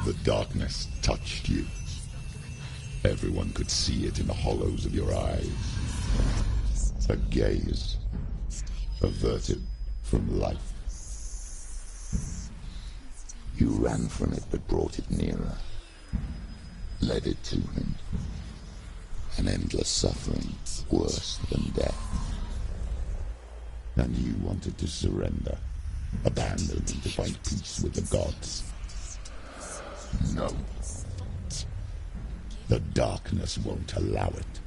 The darkness touched you. Everyone could see it in the hollows of your eyes. A gaze averted from life. You ran from it but brought it nearer. Led it to him. An endless suffering worse than death. And you wanted to surrender. Abandon and to find peace with the gods. No. The darkness won't allow it.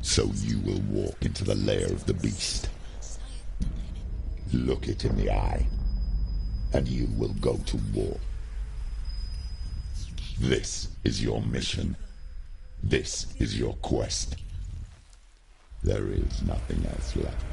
So you will walk into the lair of the beast. Look it in the eye, and you will go to war. This is your mission. This is your quest. There is nothing else left.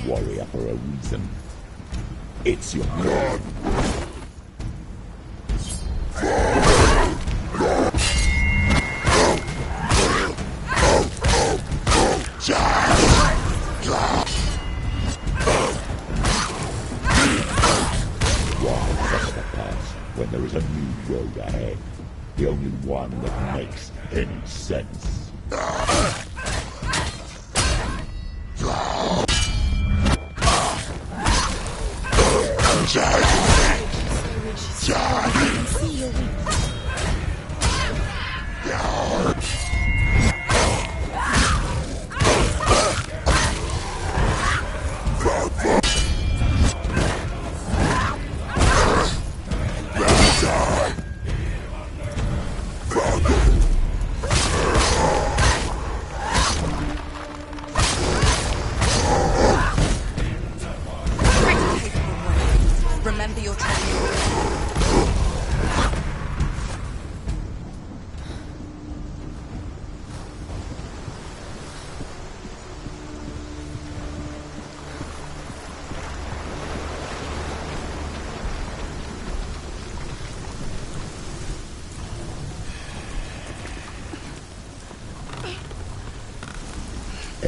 Warrior for a reason. It's your blood. When there is a new road ahead, the only one that makes any sense.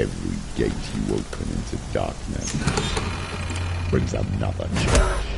Every gate you open into darkness brings another challenge.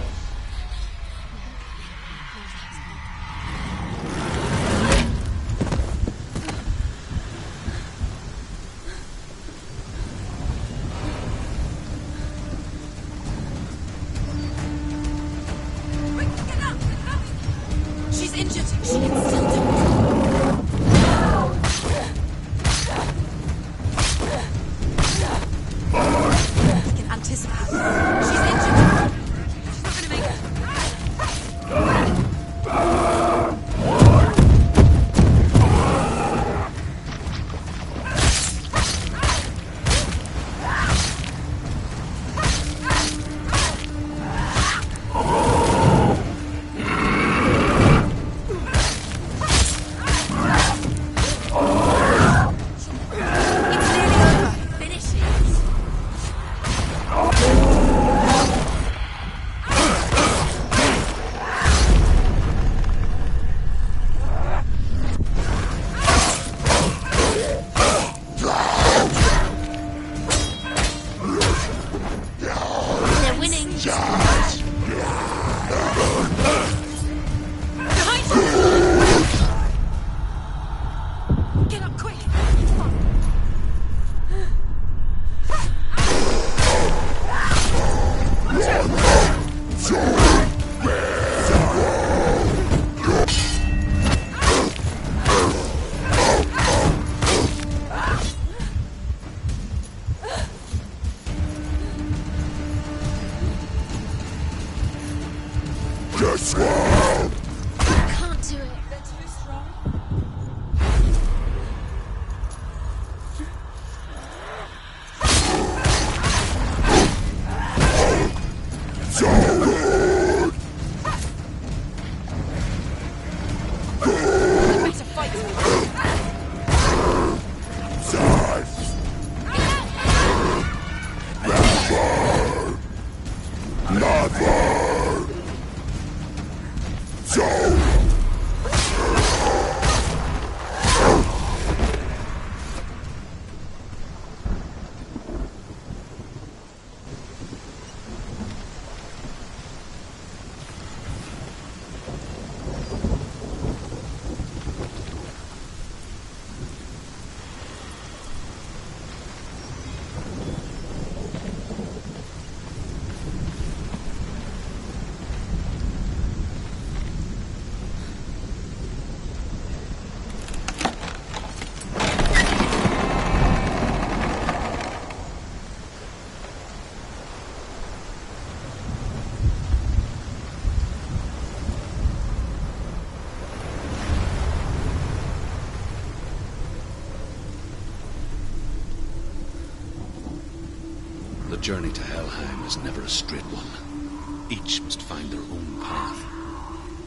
The journey to Helheim is never a straight one. Each must find their own path.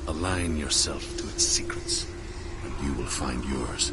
Align yourself to its secrets, and you will find yours.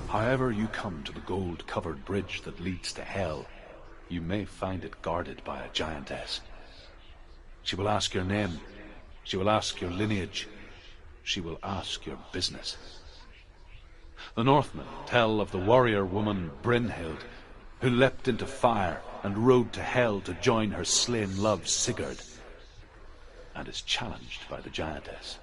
However you come to the gold-covered bridge that leads to Hell, you may find it guarded by a giantess. She will ask your name. She will ask your lineage. She will ask your business. The Northmen tell of the warrior woman Brynhild, who leapt into fire and rode to Hell to join her slain love Sigurd, and is challenged by the giantess.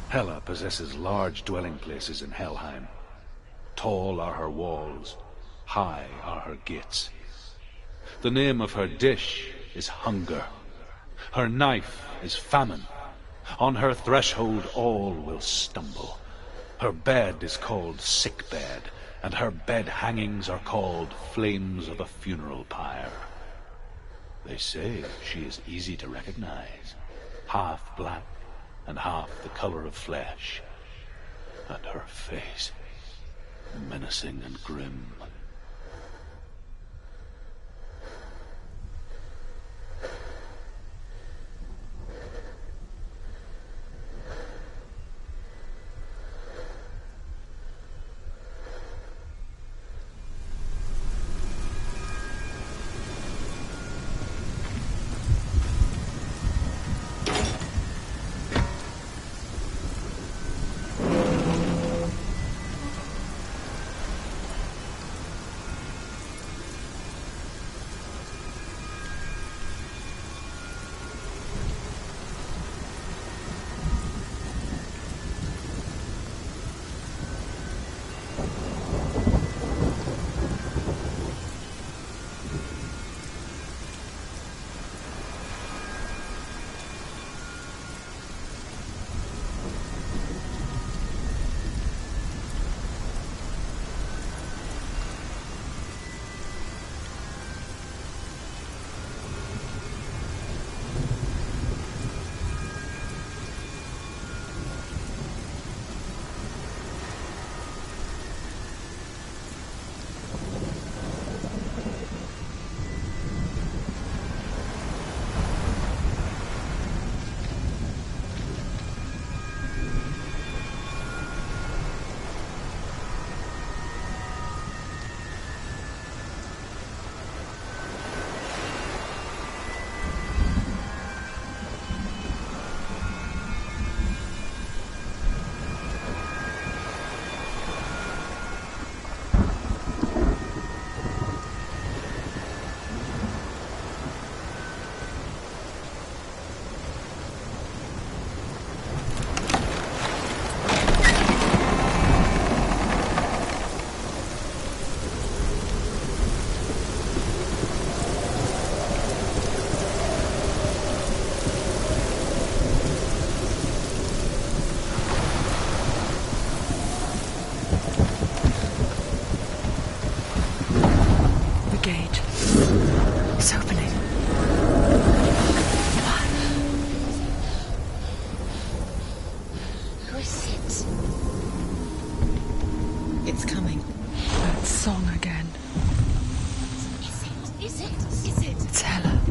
Hela possesses large dwelling places in Helheim. Tall are her walls, high are her gates. The name of her dish is hunger. Her knife is famine. On her threshold all will stumble. Her bed is called sick bed, and her bed hangings are called flames of a funeral pyre. They say she is easy to recognize, half black and half the color of flesh, and her face menacing and grim.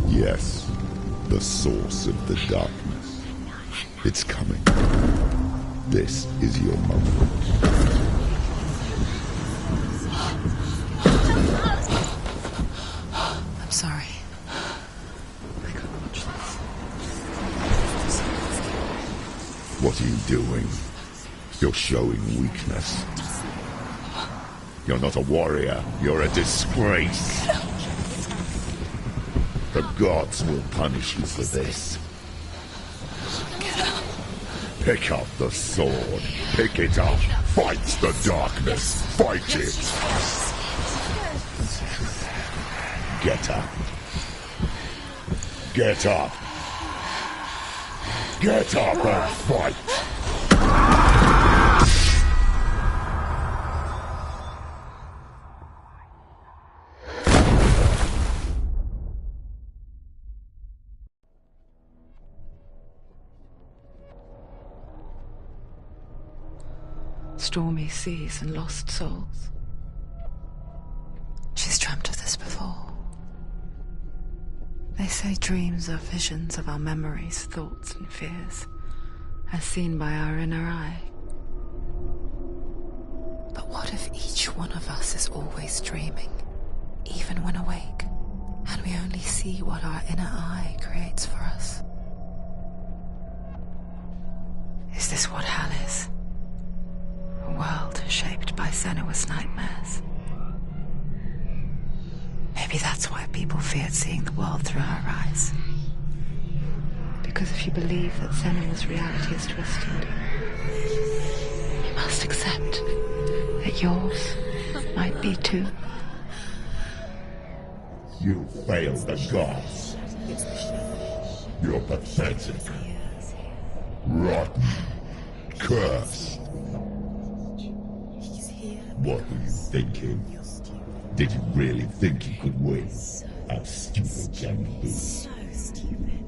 Yes, the source of the darkness. It's coming. This is your moment. I'm sorry. I can't watch this. What are you doing? You're showing weakness. You're not a warrior. You're a disgrace. The gods will punish you for this. Pick up the sword. Pick it up. Fight the darkness. Fight it. Get up. Get up. Get up and fight. Stormy seas and lost souls. She's dreamt of this before. They say dreams are visions of our memories, thoughts and fears, as seen by our inner eye. But what if each one of us is always dreaming, even when awake, and we only see what our inner eye creates for us? Is this what hell is? A world shaped by SENUA'S nightmares. Maybe that's why people feared seeing the world through her eyes. Because if you believe that SENUA'S reality is twisted, You must accept that yours might be too. You failed the gods. You're pathetic. Rotten. Cursed. What were you thinking? Did you really think you could win? How stupid can you be? So stupid.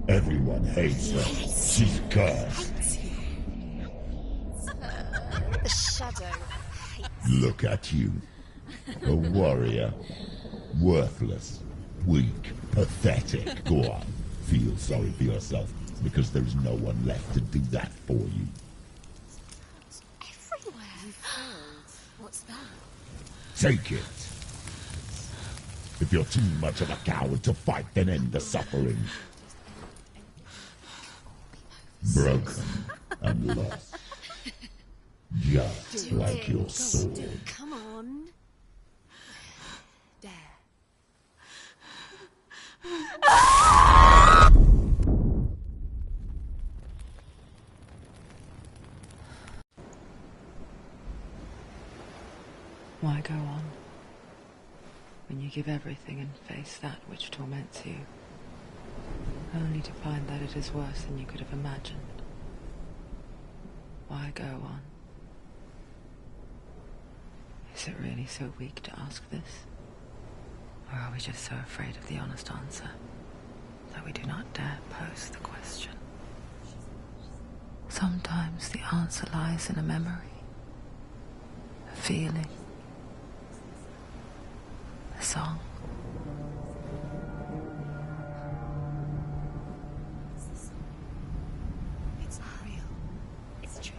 Everyone hates her. She's cursed. The shadow. Look at you. A warrior. Worthless. Weak. Pathetic. Go on. Feel sorry for yourself, because there is no one left to do that for you. Everywhere. What's that? Take it. If you're too much of a coward to fight, then end the suffering. Broken and lost. Just like your sword. Come on. Dare. Why go on when you give everything and face that which torments you, only to find that it is worse than you could have imagined? Why go on? Is it really so weak to ask this? Or are we just so afraid of the honest answer that we do not dare pose the question? Sometimes the answer lies in a memory, a feeling, a song. It's not real. It's a trick.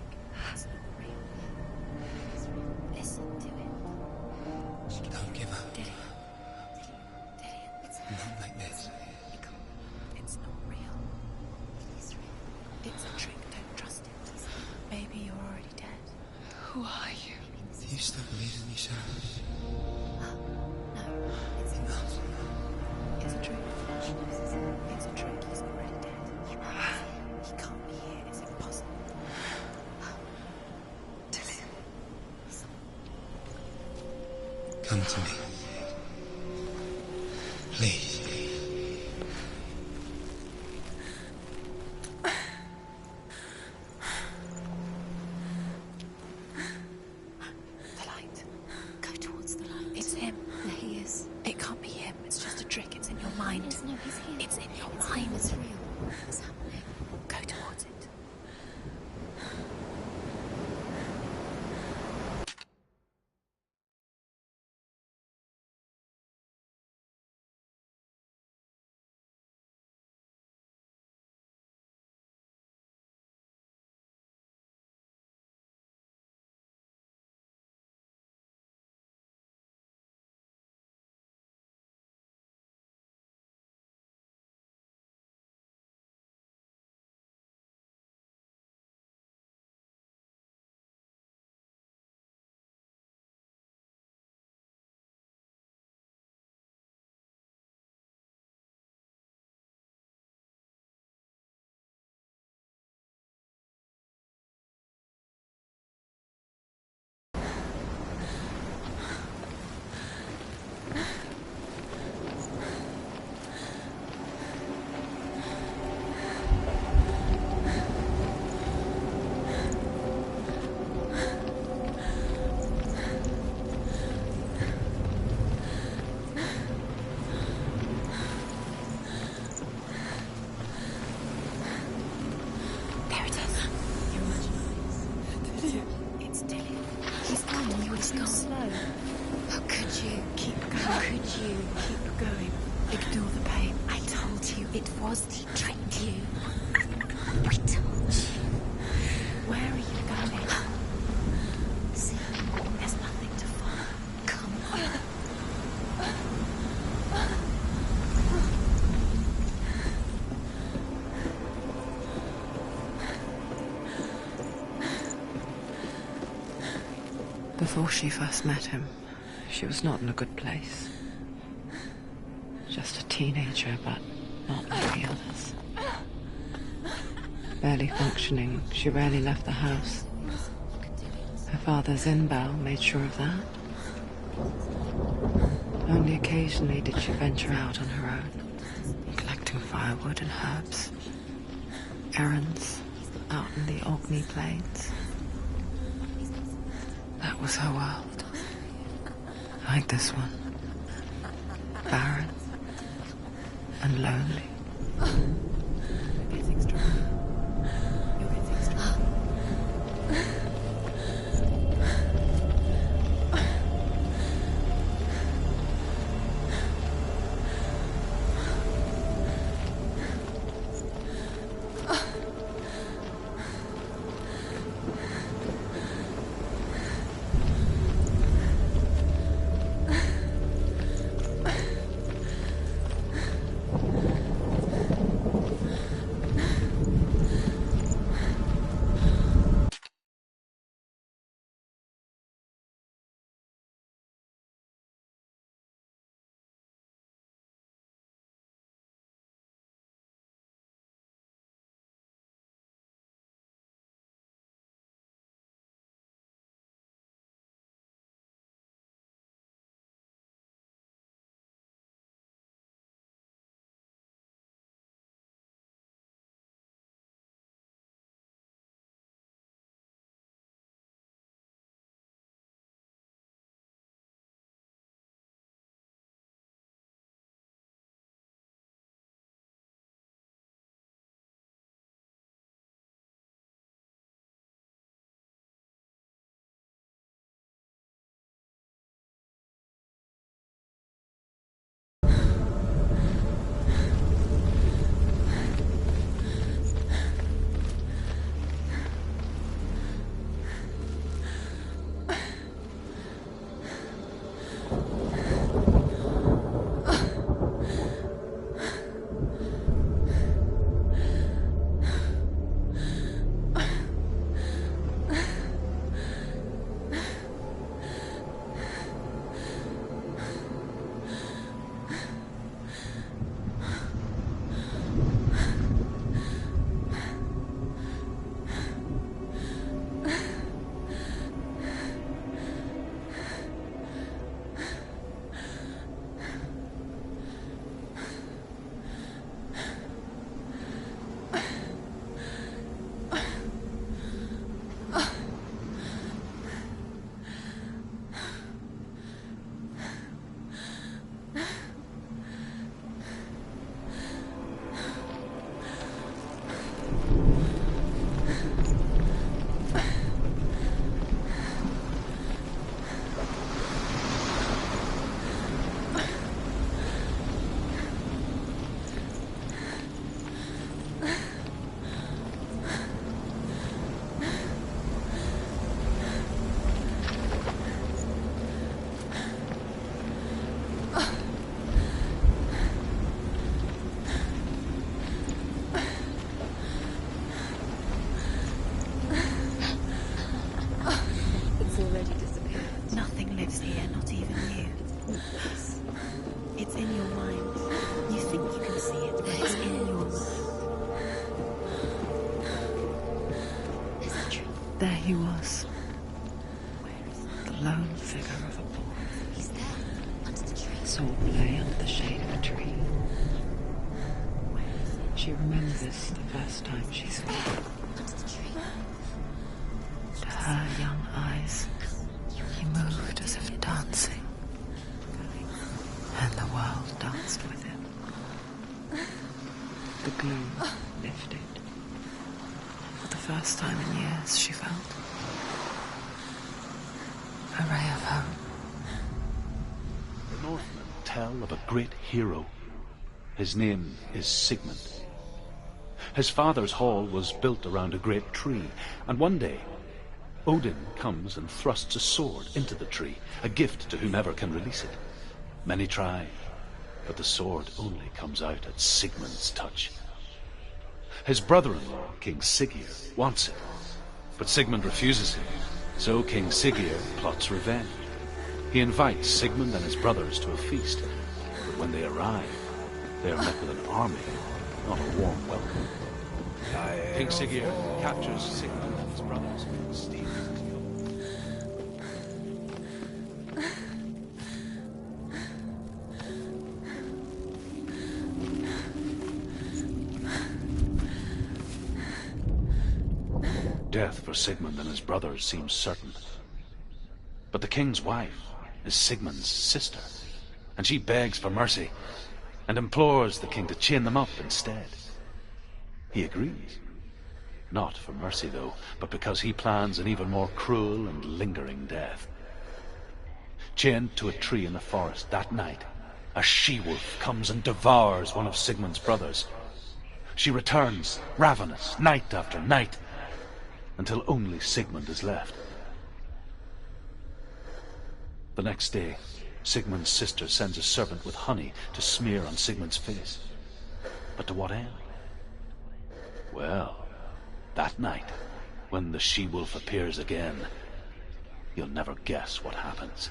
It's not real. It's real. Listen to it. Don't give up. Did it? It's Not like this. It's not real. It's real. It's a trick. Don't trust it. Maybe you're already dead. Who are you? Do you still believe in yourself? No, it's not. It's a trick. It's a trick. He's already dead. He can't be here. It's impossible. Come to me. Please. The light. Go towards the light. It's him. There he is. It can't be him. It's just a trick. It's in your mind. No, he's here. It's in your mind. It's real. What's happening? Go towards it. There it is. It's Dilly. He's gone. You was gone. Slow. How could you keep going? How could you keep going? Ignore the pain. I told you it was. He tricked you. I told you. Where are you going? See, there's nothing to follow. Come on. Before she first met him, she was not in a good place. Just a teenager, but not like the others. Barely functioning, she rarely left the house. Her father, Zinbao, made sure of that. Only occasionally did she venture out on her own, collecting firewood and herbs. Errands out in the Ogni Plains. That was her world. Like this one. Barren and lonely. You're getting stronger. You're getting stronger. There he was, the lone figure of a boy. He's there, under the tree. Sword lay under the shade of a tree. She remembers the first time she saw him. Under the tree. To her young eyes, he moved as if dancing, and the world danced with him. The gloom lifted. For the first time in years, she felt a ray of hope. The Northmen tell of a great hero. His name is Sigmund. His father's hall was built around a great tree, and one day Odin comes and thrusts a sword into the tree, a gift to whomever can release it. Many try, but the sword only comes out at Sigmund's touch. His brother-in-law, King Siggeir, wants it, but Sigmund refuses him, so King Siggeir plots revenge. He invites Sigmund and his brothers to a feast, but when they arrive, they are met with an army, not a warm welcome. King Siggeir captures Sigmund and his brothers. Steals his gold. Death for Sigmund and his brothers seems certain. But the king's wife is Sigmund's sister, and she begs for mercy and implores the king to chain them up instead. He agrees. Not for mercy, though, but because he plans an even more cruel and lingering death. Chained to a tree in the forest that night, a she-wolf comes and devours one of Sigmund's brothers. She returns, ravenous, night after night, until only Sigmund is left. The next day, Sigmund's sister sends a servant with honey to smear on Sigmund's face. But to what end? Well, that night, when the she-wolf appears again, you'll never guess what happens.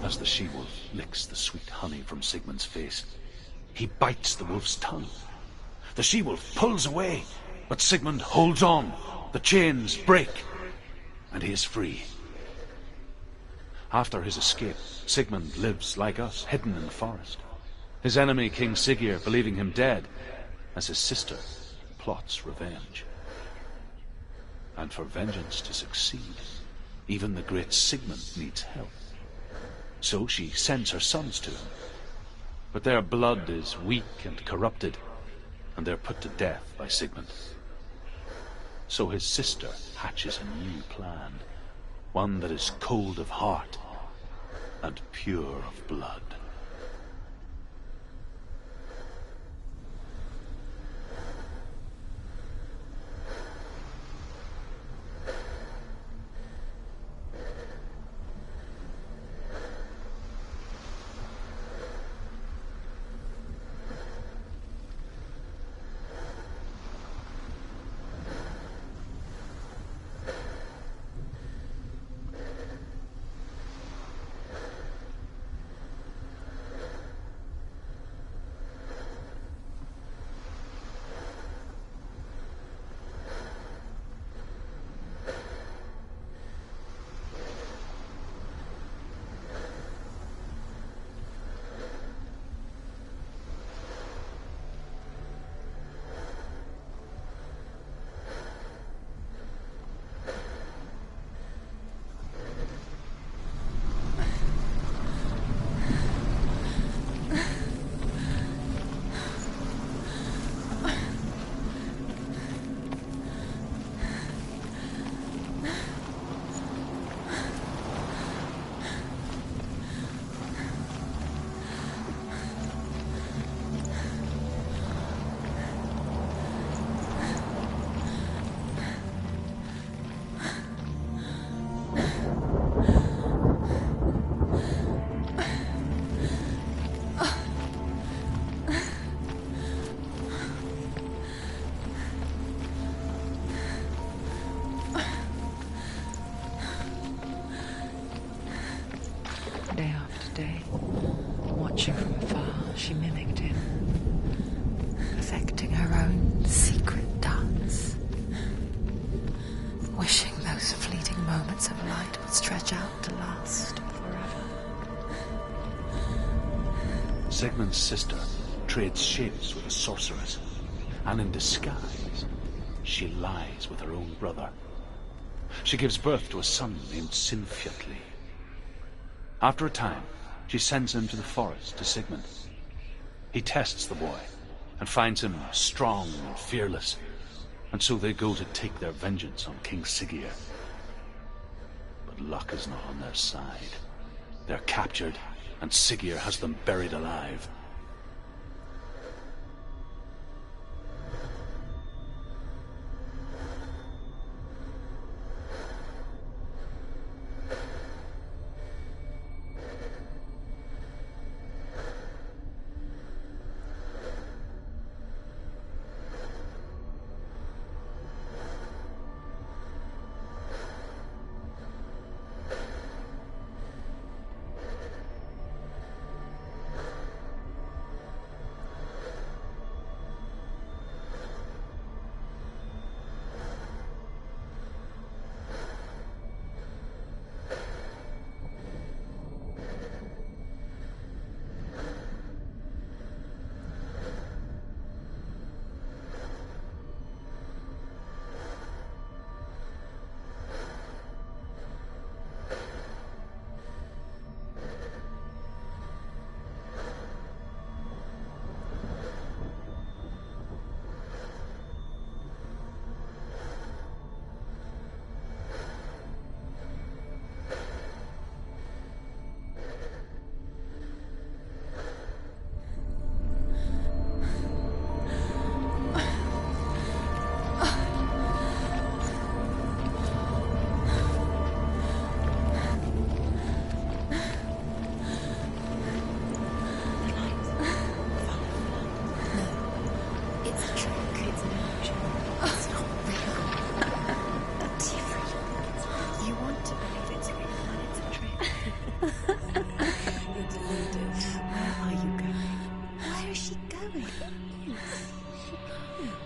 As the she-wolf licks the sweet honey from Sigmund's face, he bites the wolf's tongue. The she-wolf pulls away, but Sigmund holds on. The chains break, and he is free. After his escape, Sigmund lives like us, hidden in the forest. His enemy, King Siggeir, believing him dead, as his sister plots revenge. And for vengeance to succeed, even the great Sigmund needs help. So she sends her sons to him. But their blood is weak and corrupted, and they're put to death by Sigmund. So his sister hatches a new plan, one that is cold of heart and pure of blood. From afar, she mimicked him, Perfecting her own secret dance. Wishing those fleeting moments of light would stretch out to last forever. Sigmund's sister trades shapes with a sorceress, and in disguise, she lies with her own brother. She gives birth to a son named Sinfjotli. After a time, she sends him to the forest to Sigmund. He tests the boy and finds him strong and fearless, and so they go to take their vengeance on King Siggeir. But luck is not on their side. They're captured, and Siggeir has them buried alive.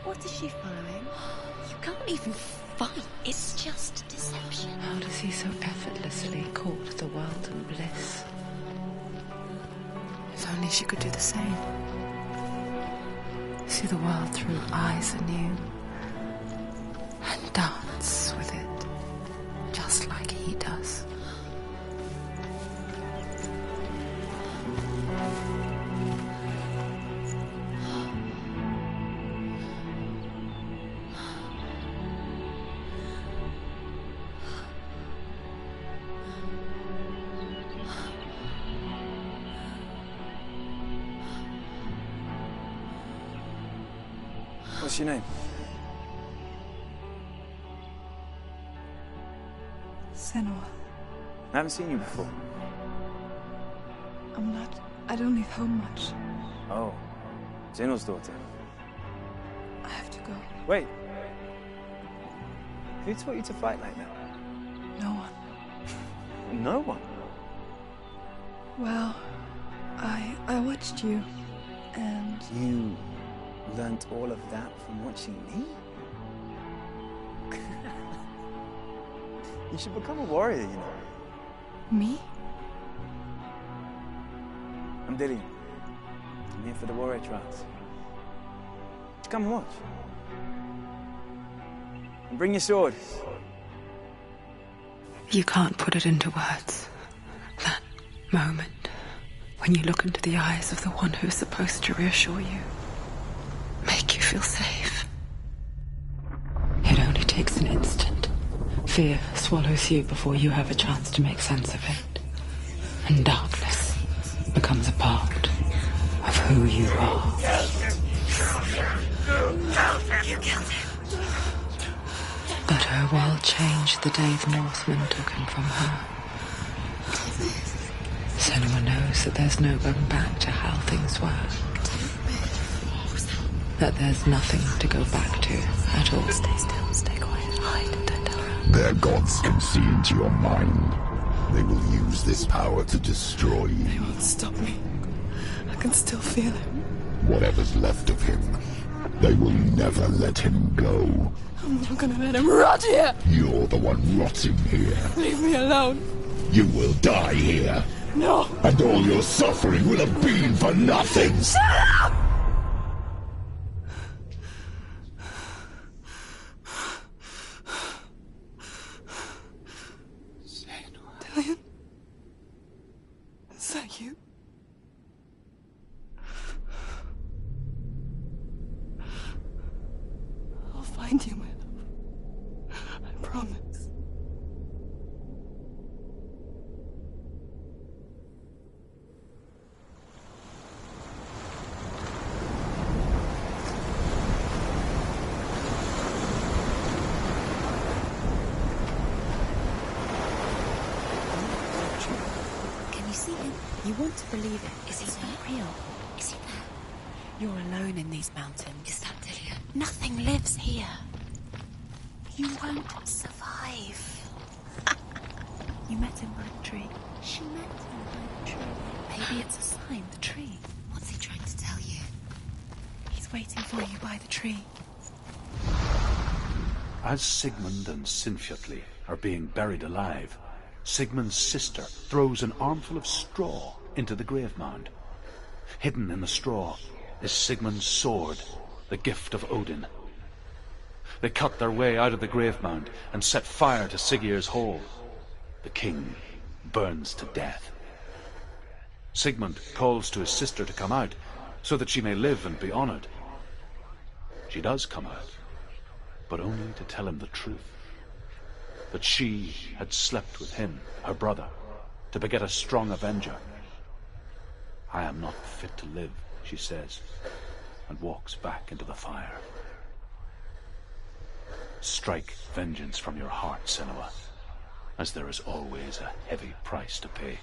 What is she following? You can't even fight. It's just deception. How does he so effortlessly court the world and bliss? If only she could do the same. See the world through eyes anew. And dance with it. Just like he does. What's your name? Senua. I haven't seen you before. I don't leave home much. Oh, Zenua'S daughter. I have to go. Wait. Who taught you to fight like that? No one. No one? Well, I watched you, and You learnt all of that from watching me? You should become a warrior, you know. me? I'm Dillian. I'm here for the warrior trials. Come and watch. And bring your sword. You can't put it into words. That moment when you look into the eyes of the one who is supposed to reassure you, make you feel safe. It only takes an instant. Fear swallows you before you have a chance to make sense of it. And darkness becomes a part of who you are. You killed him. But her world changed the day the Northmen took him from her. Senua knows that there's no going back to how things were. That there's nothing to go back to at all. Stay still, stay quiet, hide, don't tell her. Their gods can see into your mind. They will use this power to destroy you. They won't stop me. can still feel him. Whatever's left of him, they will never let him go. I'm not gonna let him rot here! You're the one rotting here. Leave me alone. You will die here. No! And all your suffering will have been for nothing. Shut up! Dillian? Is that you? I'll find you, my love. I promise. Can you see him? You want to believe it. Is he not real? Is he there? You're alone in these mountains. Is that Dillian? Nothing lives here. You won't survive. You met him by the tree. She met him by the tree. Maybe it's a sign, the tree. What's he trying to tell you? He's waiting for you by the tree. As Sigmund and Sinfjotli are being buried alive, Sigmund's sister throws an armful of straw into the grave mound. Hidden in the straw is Sigmund's sword, the gift of Odin. They cut their way out of the grave mound and set fire to Siggeir's hole. The king burns to death. Sigmund calls to his sister to come out so that she may live and be honored. She does come out, but only to tell him the truth. That she had slept with him, her brother, to beget a strong avenger. I am not fit to live, she says, and walks back into the fire. Strike vengeance from your heart, Senua, as there is always a heavy price to pay.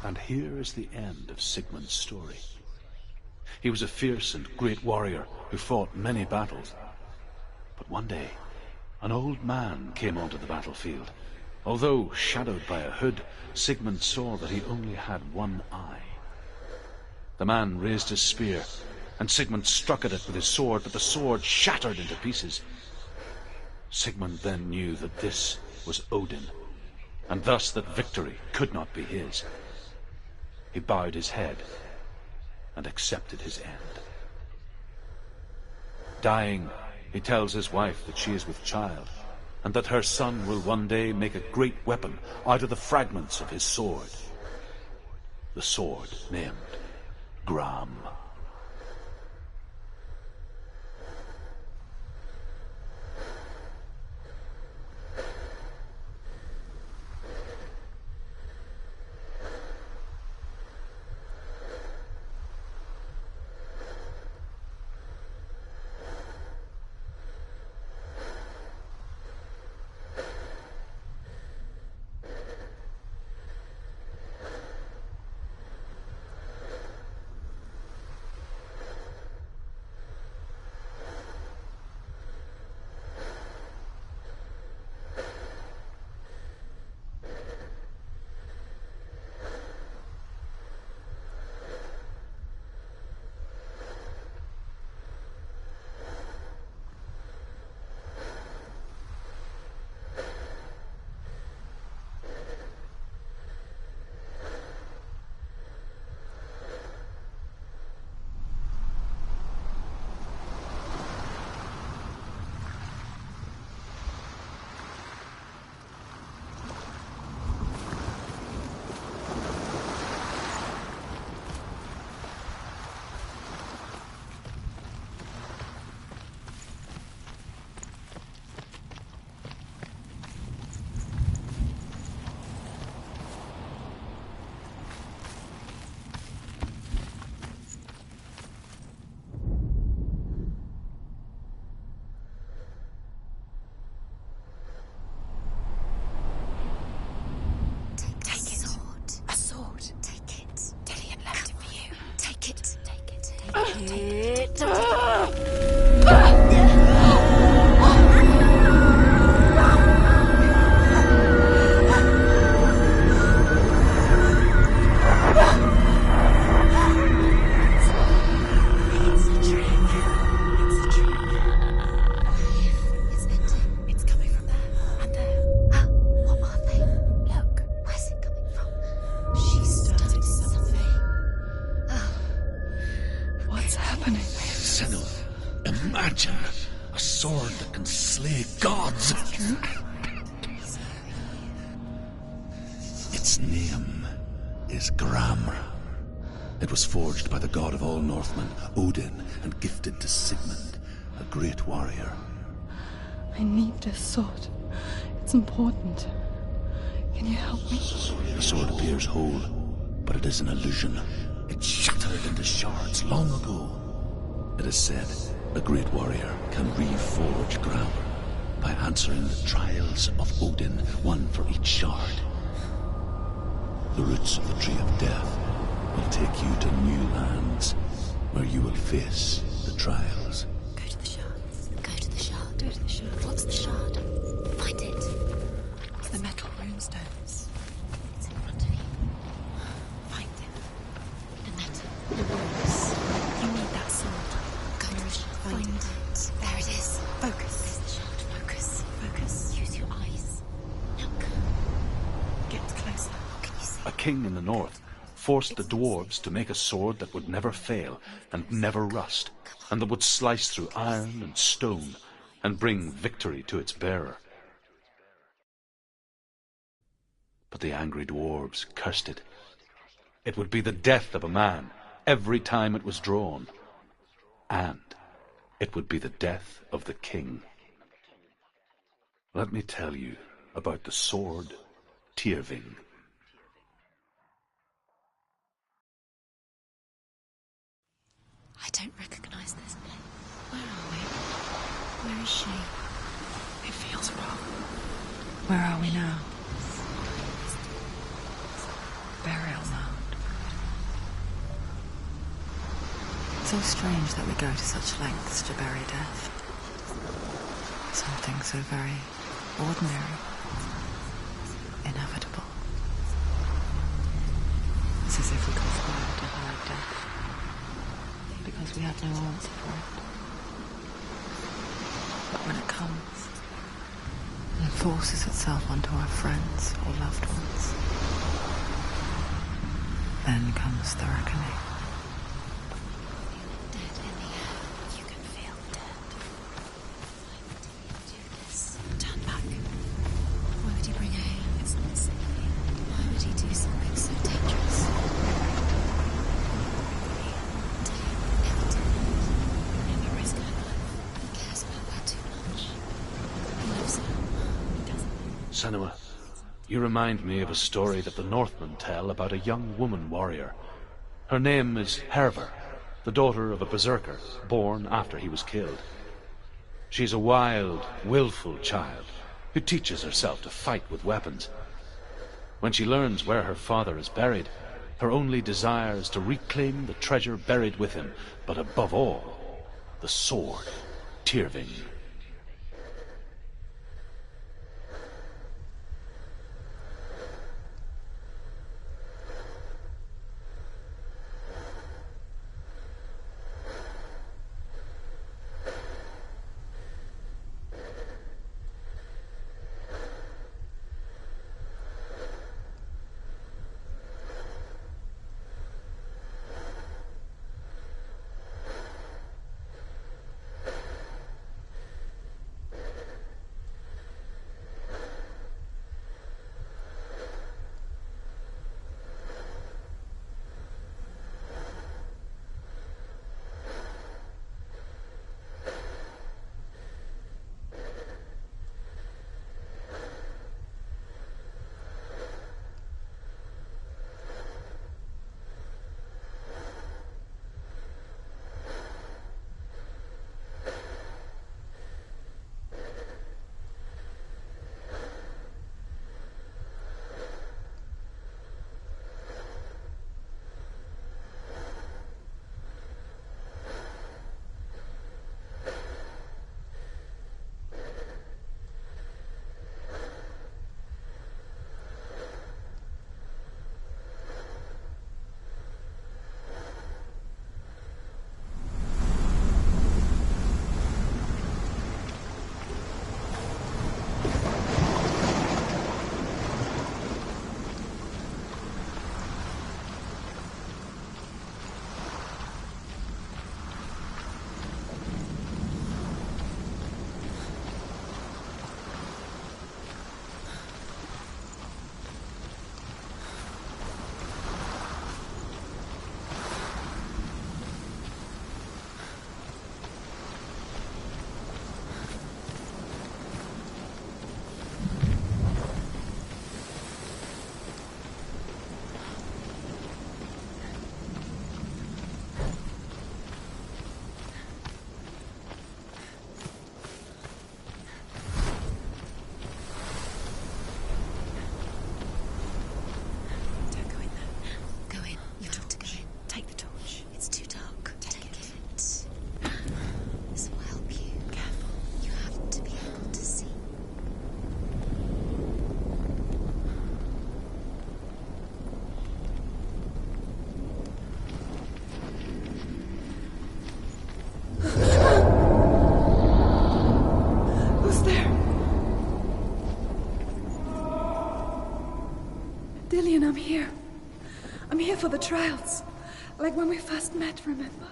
And here is the end of Sigmund's story. He was a fierce and great warrior who fought many battles. But one day, an old man came onto the battlefield. Although shadowed by a hood, Sigmund saw that he only had one eye. The man raised his spear, and Sigmund struck at it with his sword, but the sword shattered into pieces. Sigmund then knew that this was Odin, and thus that victory could not be his. He bowed his head and accepted his end. Dying, he tells his wife that she is with child, and that her son will one day make a great weapon out of the fragments of his sword. The sword named Gram. it. Don't It's a trick. It's a trick. It's ending. It's coming from there and there. What are they? Look. Where's it coming from? She's started something. What's happening? Senua, imagine a sword that can slay gods. Its name is Gram. It was forged by the god of all Northmen, Odin, and gifted to Sigmund, a great warrior. I need this sword. It's important. Can you help me? The sword appears whole, but it is an illusion. It shattered into shards long ago. It is said a great warrior can reforge Gram by answering the trials of Odin, one for each shard. The roots of the Tree of Death will take you to new lands where you will face the trials. Go to the shard. Go to the shard. Go to the shard. What's the shard? Find it. It's the metal runestones. It's in front of you. Find it. The metal. The runes. You need that sword. Go to the shard. Find it. There it is. Focus. There's the shard. Focus. Focus. Use your eyes. Look. Get closer. What can you see? A king in the north forced the dwarves to make a sword that would never fail and never rust, and that would slice through iron and stone and bring victory to its bearer. But the angry dwarves cursed it. It would be the death of a man every time it was drawn, and it would be the death of the king. Let me tell you about the sword Tyrving. I don't recognize this place. Where are we? Where is she? It feels wrong. Where are we now? Burial mound. It's so strange that we go to such lengths to bury death. Something so very ordinary, inevitable. It's as if we conspire to hide death, because we have no answer for it. But when it comes, and forces itself onto our friends or loved ones, then comes the reckoning. Dead in the air. You can feel dead. Why would he do this? Turn back. Why would he bring her here? It's not safe. Why would he do something so dangerous? Never did. Never risk her life. He cares about her too much. He loves her. He doesn't. Senua, you remind me of a story that the Northmen tell about a young woman warrior. Her name is Hervor, the daughter of a berserker born after he was killed. She's a wild, willful child who teaches herself to fight with weapons. When she learns where her father is buried, her only desire is to reclaim the treasure buried with him, but above all, the sword, Tyrving. for the trials. Like when we first met, remember?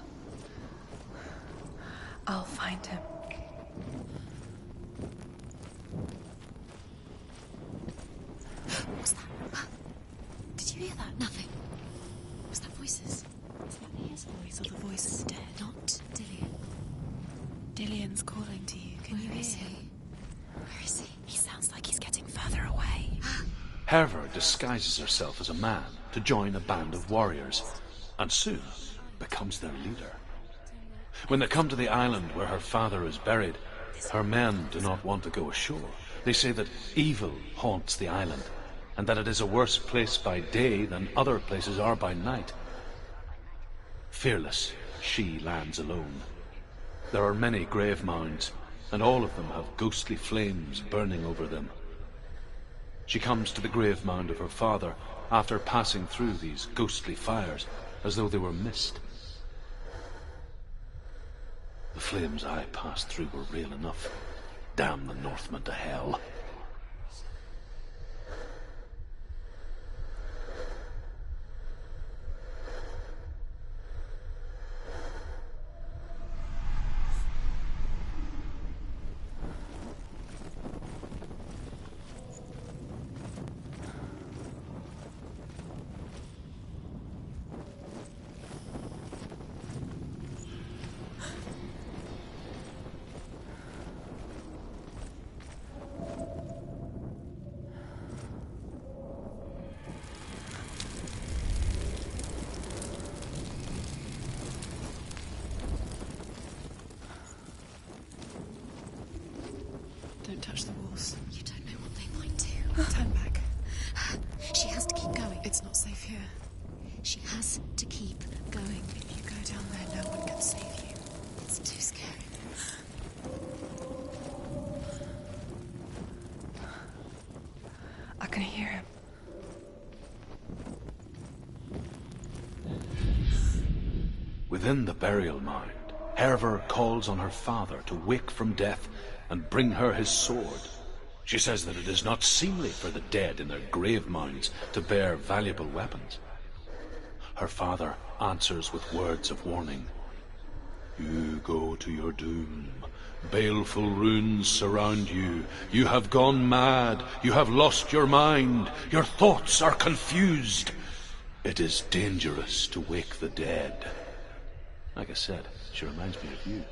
I'll find him. What's that? Did you hear that? Nothing. Was that voices? Is that his voice or the voice of the dead? Not Dillian. Dillian's calling to you. Can you hear him? Where is he? He sounds like he's getting further away. Herver disguises herself as a man to join a band of warriors, and soon becomes their leader. When they come to the island where her father is buried, her men do not want to go ashore. They say that evil haunts the island, and that it is a worse place by day than other places are by night. Fearless, she lands alone. There are many grave mounds, and all of them have ghostly flames burning over them. She comes to the grave mound of her father after passing through these ghostly fires, as though they were mist. The flames I passed through were real enough. Damn the Northmen to hell. Don't touch the walls. You don't know what they might do. Turn back. She has to keep going. It's not safe here. She has to keep going. If you go down there, no one can save you. It's too scary. I can hear him. Within the burial mound, Herver calls on her father to wake from death and bring her his sword. She says that it is not seemly for the dead in their grave mounds to bear valuable weapons. Her father answers with words of warning. You go to your doom. Baleful runes surround you. You have gone mad. You have lost your mind. Your thoughts are confused. It is dangerous to wake the dead. Like I said, she reminds me of you.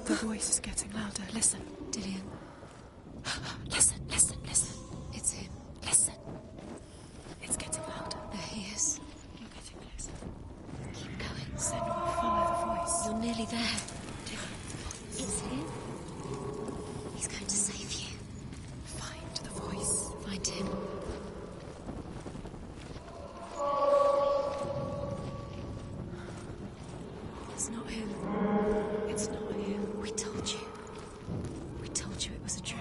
The voice is getting louder. Listen, Dillian. Listen, listen, listen. It's him. Listen. It's getting louder. There he is. You're getting closer. Keep going. Senua, follow the voice. You're nearly there. Dillian, it's him. He's going to save you. Find the voice. Find him. It's not him. It's not him. We told you. We told you it was a trick.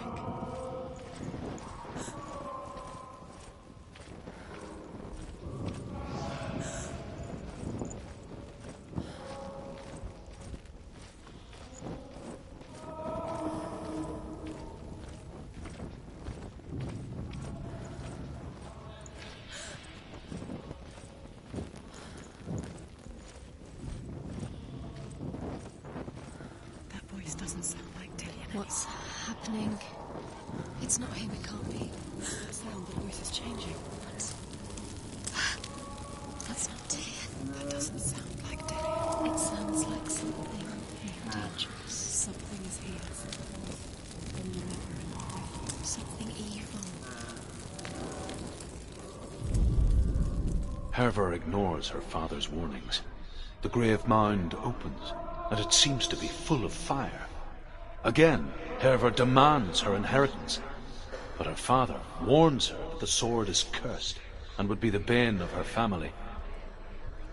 That voice doesn't sound like Dillian anymore. happening? It's not him, it can't be. That sound, the voice is changing. That's not Dillian. That doesn't sound like Dillian. It sounds like something dangerous. Something is here. Something evil. Herver ignores her father's warnings. The grave mound opens, and it seems to be full of fire. Again, Herver demands her inheritance, but her father warns her that the sword is cursed and would be the bane of her family.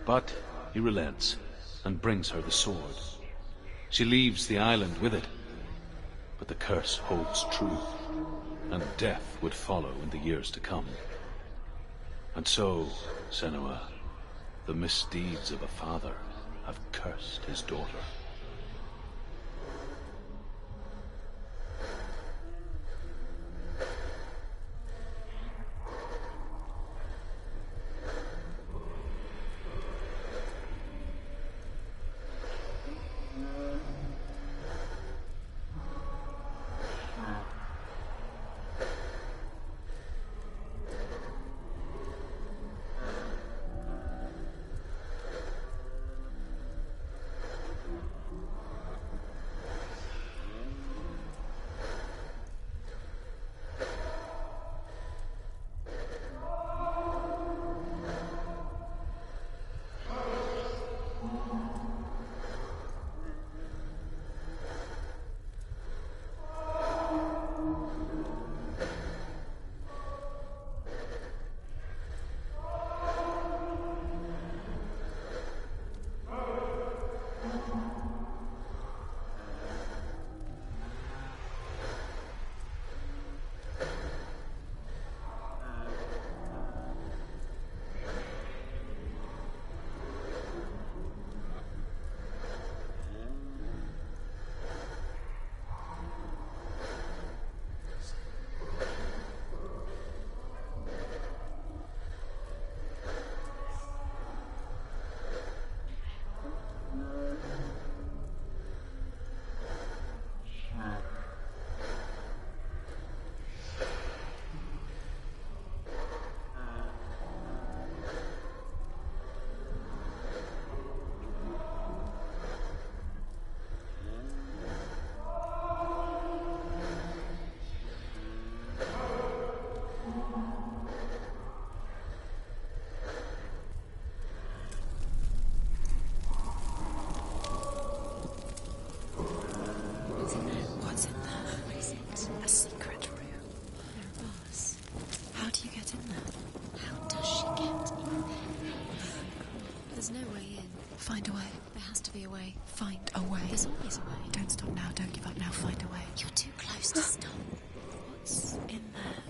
But he relents and brings her the sword. She leaves the island with it, but the curse holds true, and death would follow in the years to come. And so, Senua, the misdeeds of a father have cursed his daughter. Find a way. There has to be a way. Find a way. There's always a way. Don't stop now. Don't give up now. Find a way. You're too close to stop. What's in there?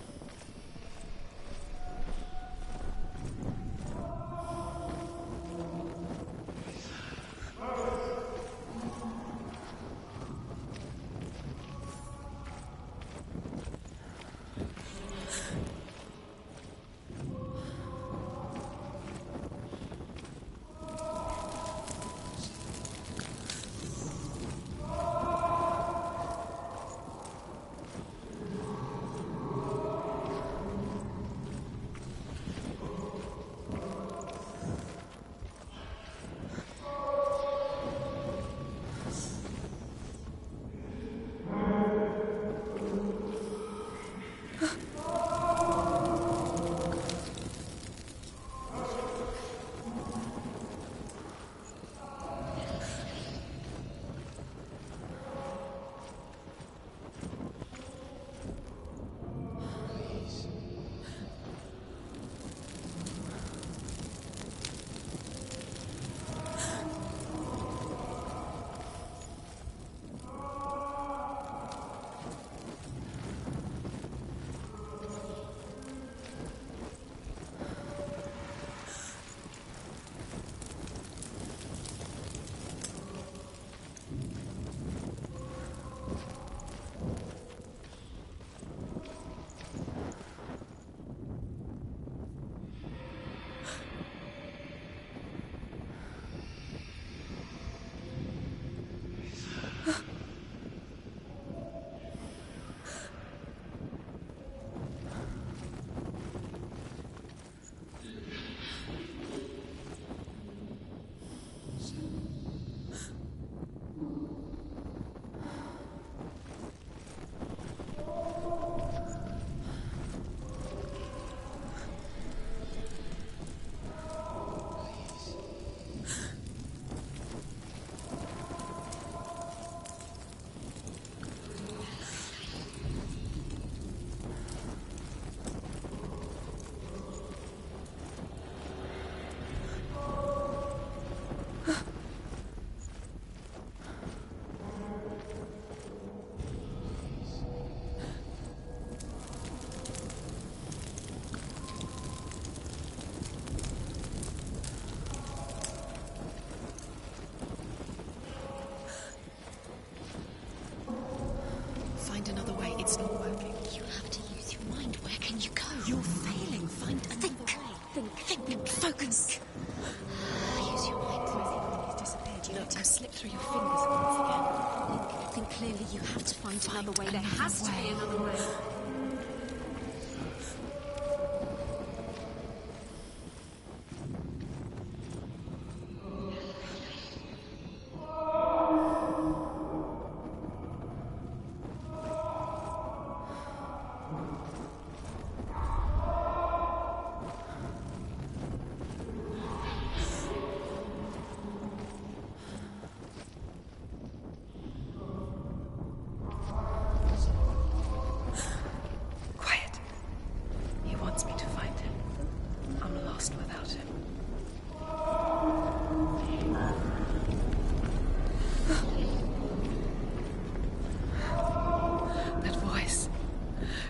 let him slip through your fingers once again. Think clearly. You have to find another way. There has to be another way.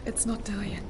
It's not Dillian.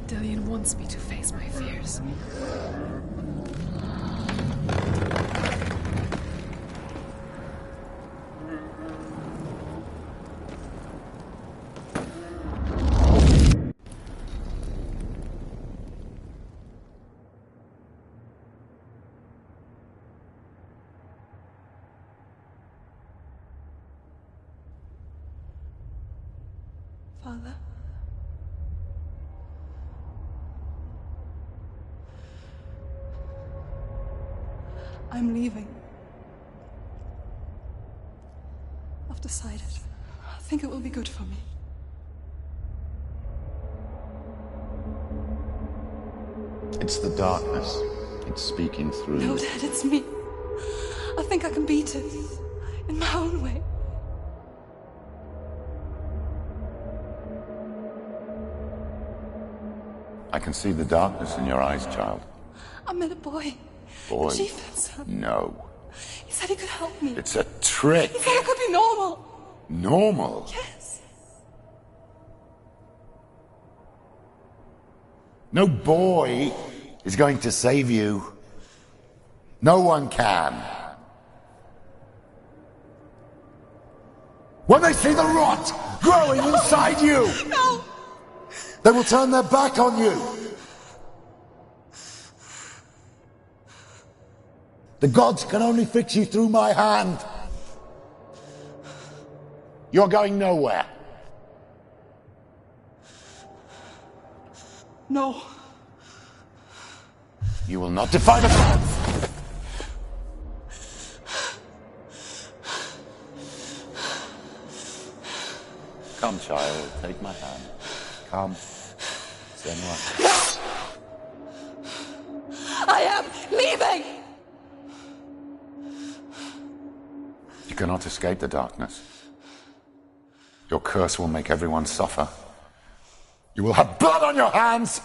Dillian wants me to face my fears. Father? I'm leaving. I've decided. I think it will be good for me. It's the darkness. It's speaking through No, you. Dad, it's me. I think I can beat it. In my own way. I can see the darkness in your eyes, child. I met a boy. Boy. The chieftain's son. No. He said he could help me. It's a trick. He said I could be normal. Normal? Yes. No boy is going to save you. No one can. When they see the rot growing inside you, No! they will turn their back on you. The gods can only fix you through my hand. You're going nowhere. No. You will not defy the gods. Come, child, take my hand. Come. Senua. I am leaving! You cannot escape the darkness. Your curse will make everyone suffer. You will have blood on your hands!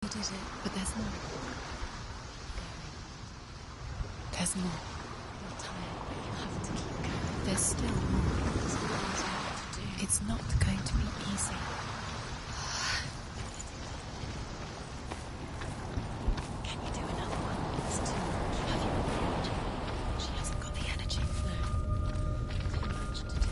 You did it, but there's more. There's more. You're tired, but you have to keep going. There's still more. There's always more to do. It's not going to be easy. Can you do another one? It's too much. Have you prepared? She hasn't got the energy. No. Too much to do.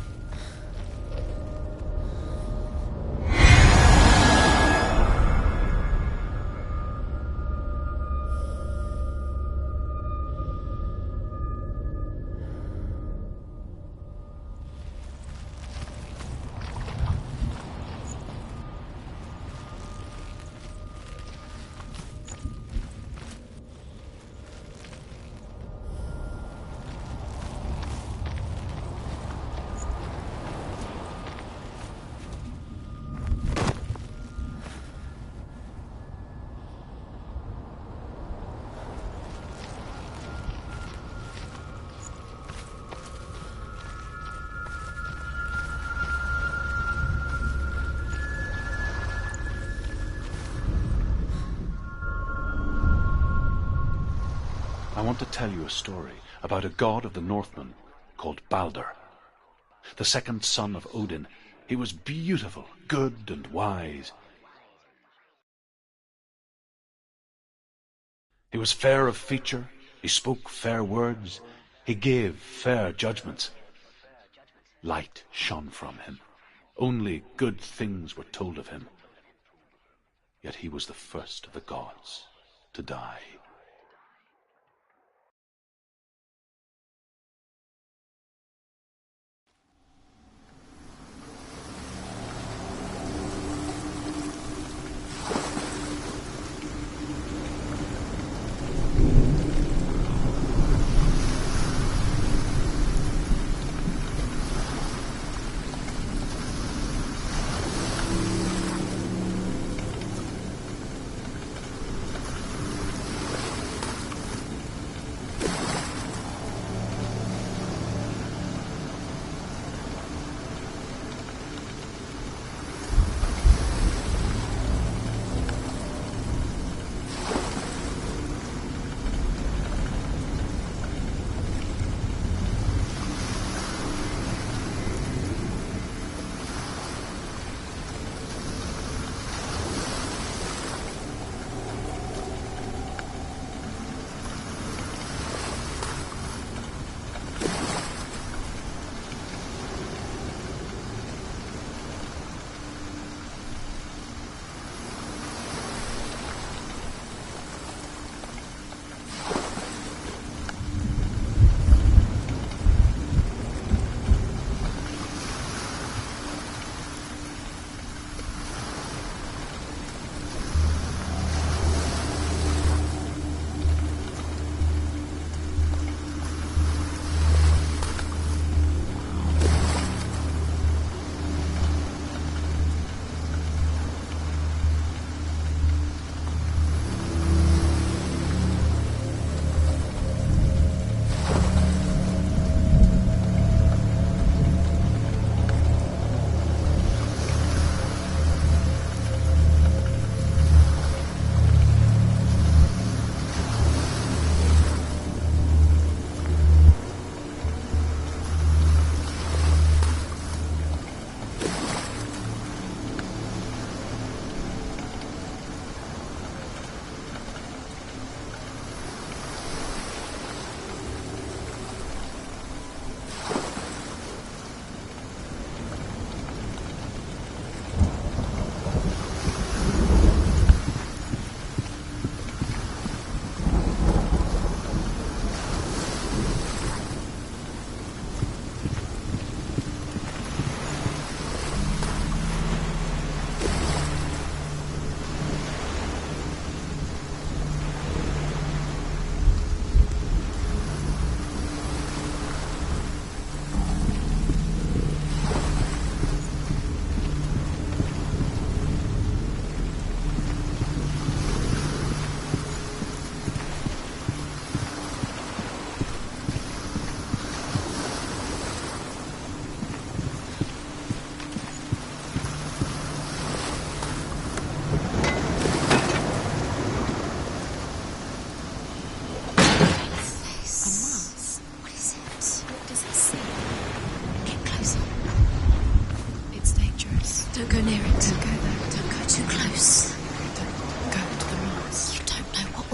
I want to tell you a story about a god of the Northmen called Balder. The second son of Odin, he was beautiful, good and wise. He was fair of feature, he spoke fair words, he gave fair judgments. Light shone from him. Only good things were told of him. Yet he was the first of the gods to die.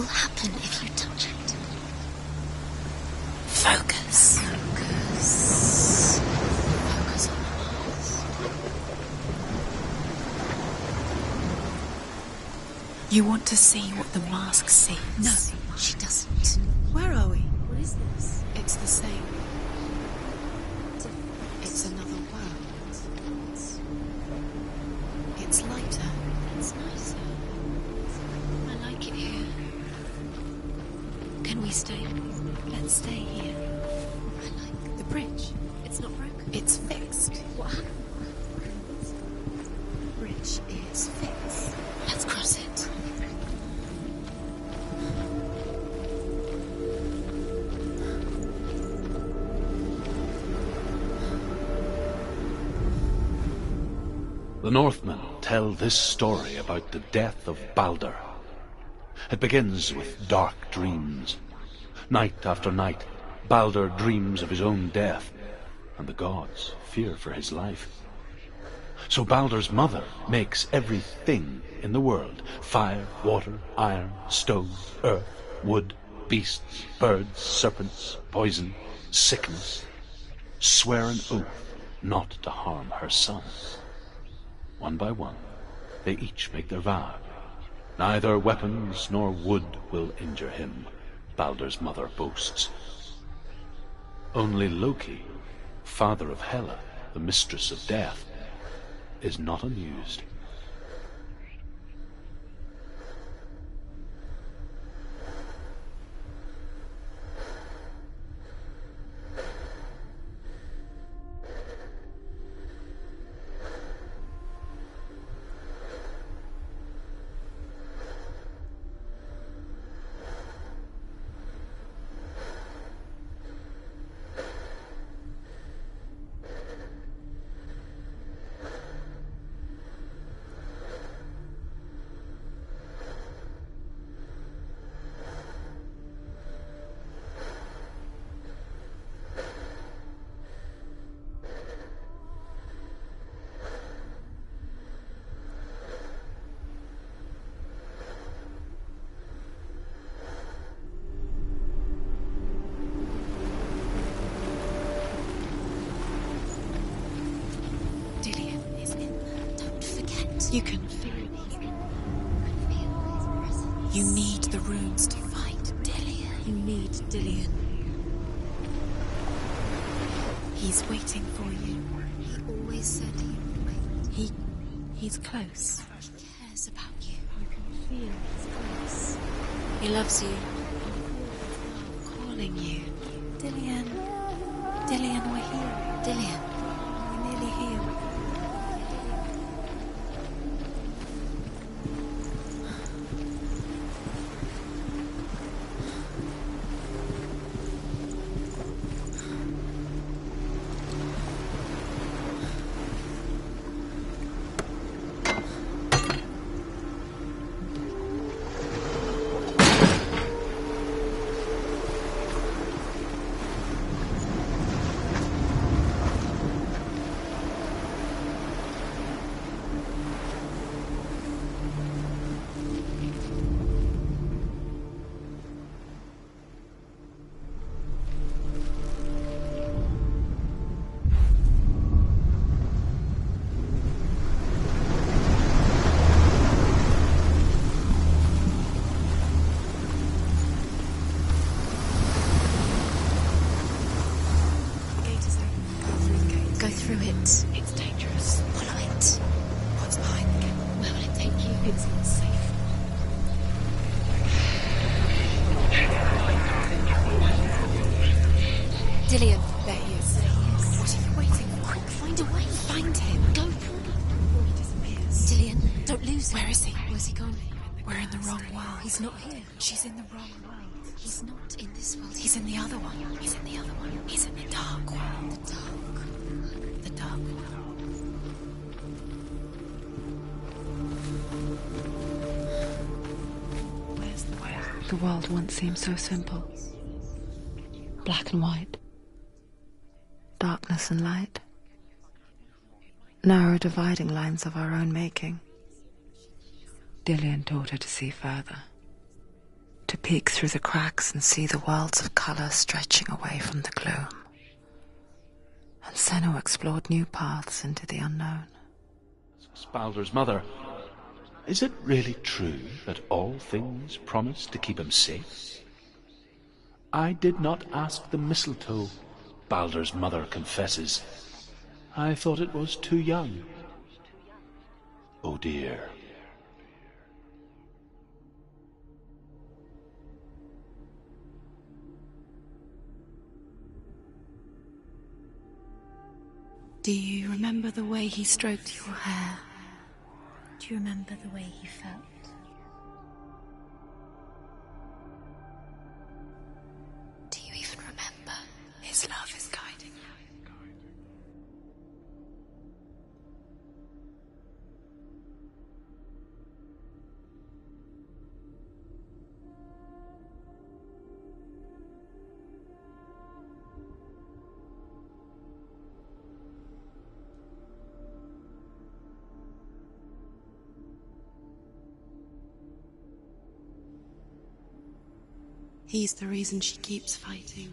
will happen if you touch it? Focus. Focus. Focus on the walls. You want to see what the mask sees? No, she doesn't. Where are we? What is this? It's the same. It's another world. It's lighter. It's nicer. I like it here. Can we stay? Let's stay here. I like The bridge. It's not broken. It's fixed. What happened? The bridge is fixed. Let's cross it. The Northmen tell this story about the death of Baldur. It begins with dark dreams. Night after night, Baldur dreams of his own death, and the gods fear for his life. So Baldur's mother makes everything in the world: fire, water, iron, stone, earth, wood, beasts, birds, serpents, poison, sickness, swear an oath not to harm her son. One by one, they each make their vow. Neither weapons nor wood will injure him, Baldur's mother boasts. Only Loki, father of Hela, the mistress of death, is not amused. You can feel it. You need the runes to fight Dillion. You need Dillion. He's waiting for you. He always said he would wait. He's close. He cares about you. You can feel his close. He loves you. Calling you. Dillion. Dillion, we're here. Dillion. We're nearly here. It's dangerous. Follow it. What's behind the gate? Where will it take you? It's not safe. Dillion. There he is. There he is. What are you waiting for? Quick, find a way. Find him. Go. Before he disappears. Dillion, don't lose him. Where is he? Where's he gone? We're in the wrong world. He's not here. She's in the wrong world. He's not in this world. He's in the other one. He's in the other one. He's in the dark world. the dark. The dark world. Where's the way out? The world once seemed so simple. Black and white. Darkness and light. Narrow dividing lines of our own making. Dillion taught her to see further. to peek through the cracks and see the worlds of colour stretching away from the gloom. And Senua explored new paths into the unknown. Baldur's mother, is it really true that all things promise to keep him safe? I did not ask the mistletoe, Baldur's mother confesses. I thought it was too young. Oh dear. Do you remember the way he stroked your hair? Do you remember the way he felt? Do you even remember? His love is guiding you. He's the reason she keeps fighting.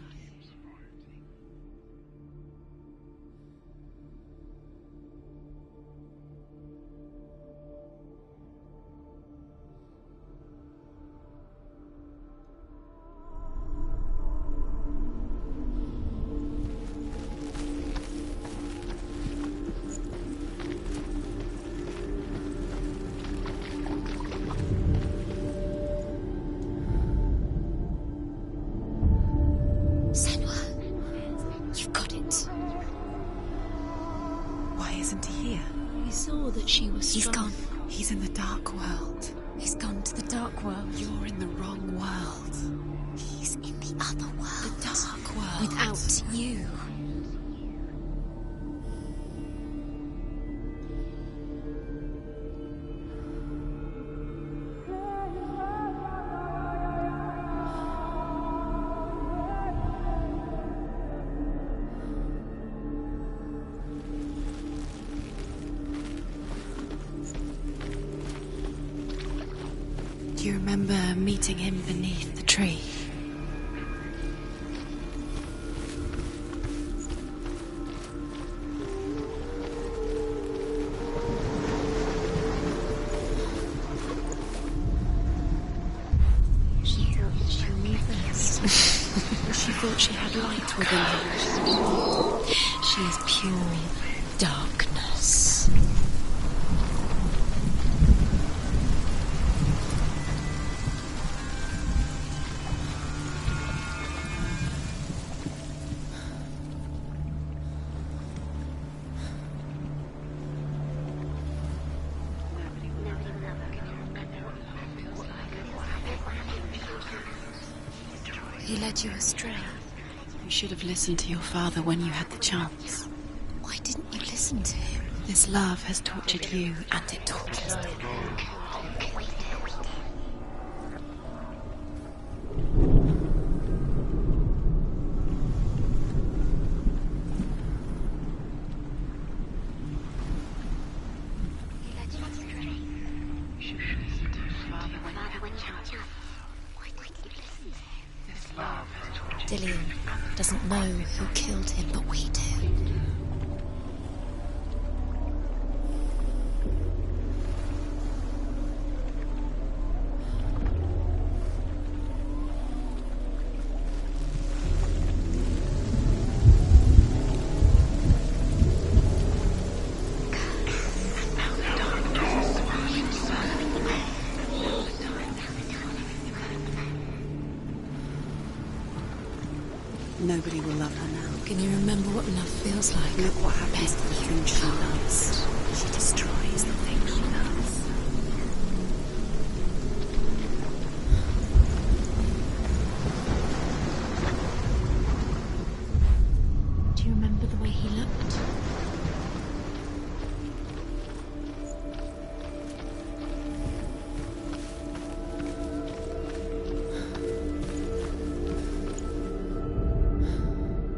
He's gone. He's in the dark world. He's gone to the dark world. You're in the wrong world. He's in the other world. The dark world. Without you. Do you remember meeting him beneath the tree? She thought she knew this. She thought she had light within her. She is pure darkness. He led you astray. You should have listened to your father when you had the chance. Why didn't you listen to him? This love has tortured you, and it tortures me. Dillion doesn't know who killed him, but we do. Nobody will love her now. Can you remember what love feels like? Look what happens to the thing she loves. She destroys the thing she loves. Do you remember the way he looked?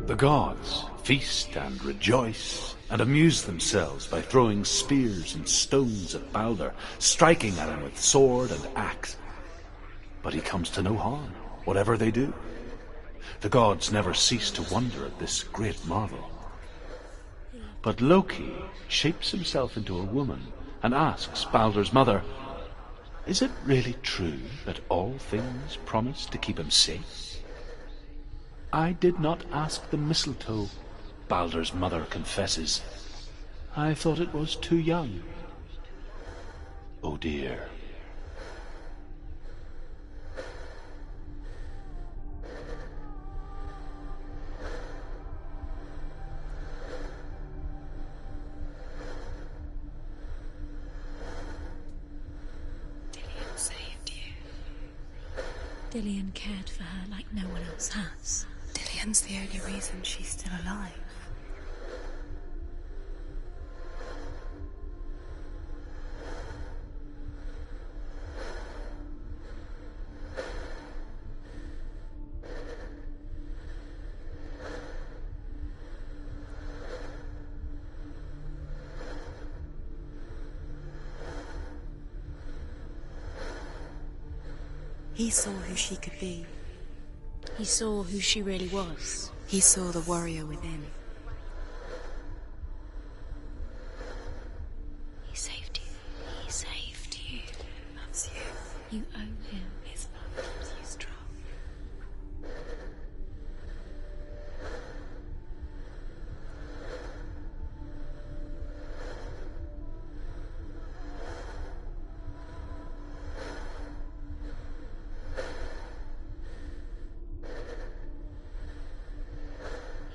The gods feast and rejoice and amuse themselves by throwing spears and stones at Baldur, striking at him with sword and axe. but he comes to no harm, whatever they do. The gods never cease to wonder at this great marvel. But Loki shapes himself into a woman and asks Baldur's mother, "Is it really true that all things promise to keep him safe?" "I did not ask the mistletoe," Baldur's mother confesses. "I thought it was too young." Oh dear. Dillian saved you. Dillian cared for her like no one else has. Dillian's the only reason she's still alive. He saw who she could be. He saw who she really was. He saw the warrior within. He saved you. He saved you. Loves you. You owe him. His love keeps you strong.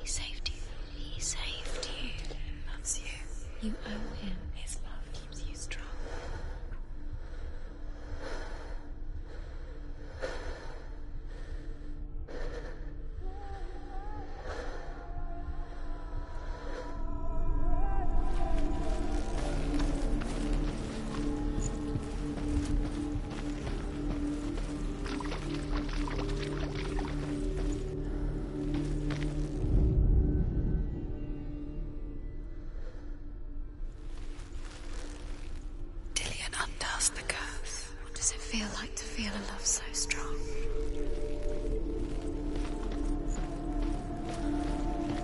He saved you. He saved you. Loves you. You owe him. His love keeps you strong. Dillian undoes the curse. What does it feel like to feel a love so strong?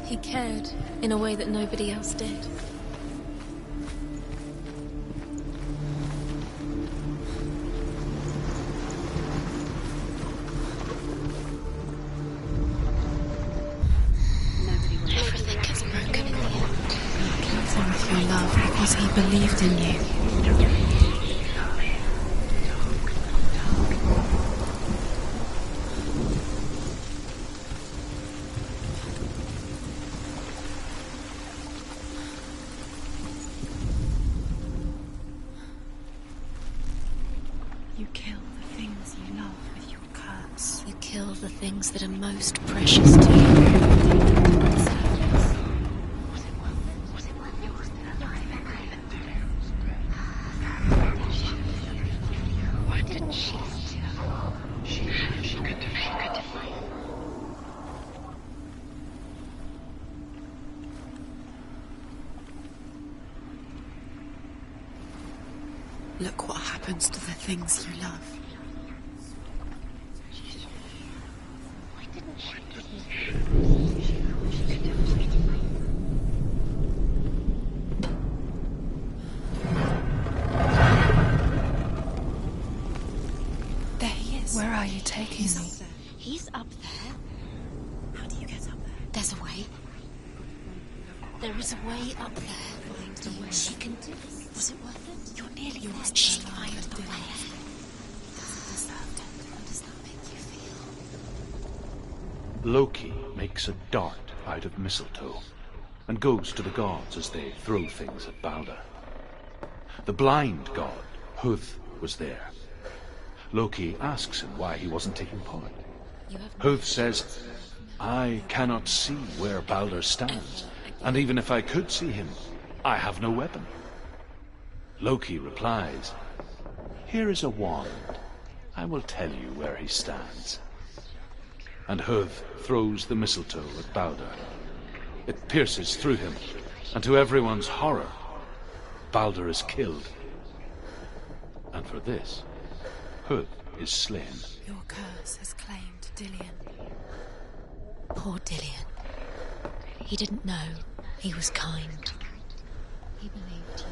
He cared in a way that nobody else did. Everything gets broken in the end. Killed him with your love because he believed in you. You kill the things you love with your curse. You kill the things that are most precious to you. Why didn't she? She could have. Look what happens to the things you love. Why didn't she? There he is. Where are you taking me? He's up there. How do you get up there? There's a way. There is a way up there. She can do it. Was it worth it? You're nearly there. She find the way. Does that make you feel? Loki makes a dart out of mistletoe and goes to the gods as they throw things at Balder. The blind god, Huth, was there. Loki asks him why he wasn't taking part. Huth says, "I cannot see where Balder stands, and even if I could see him, I have no weapon." Loki replies, "Here is a wand. I will tell you where he stands." And Huth throws the mistletoe at Balder. It pierces through him, and to everyone's horror, Balder is killed. And for this, Huth is slain. Your curse has claimed Dillian. Poor Dillian. He didn't know. He was kind. He believed you.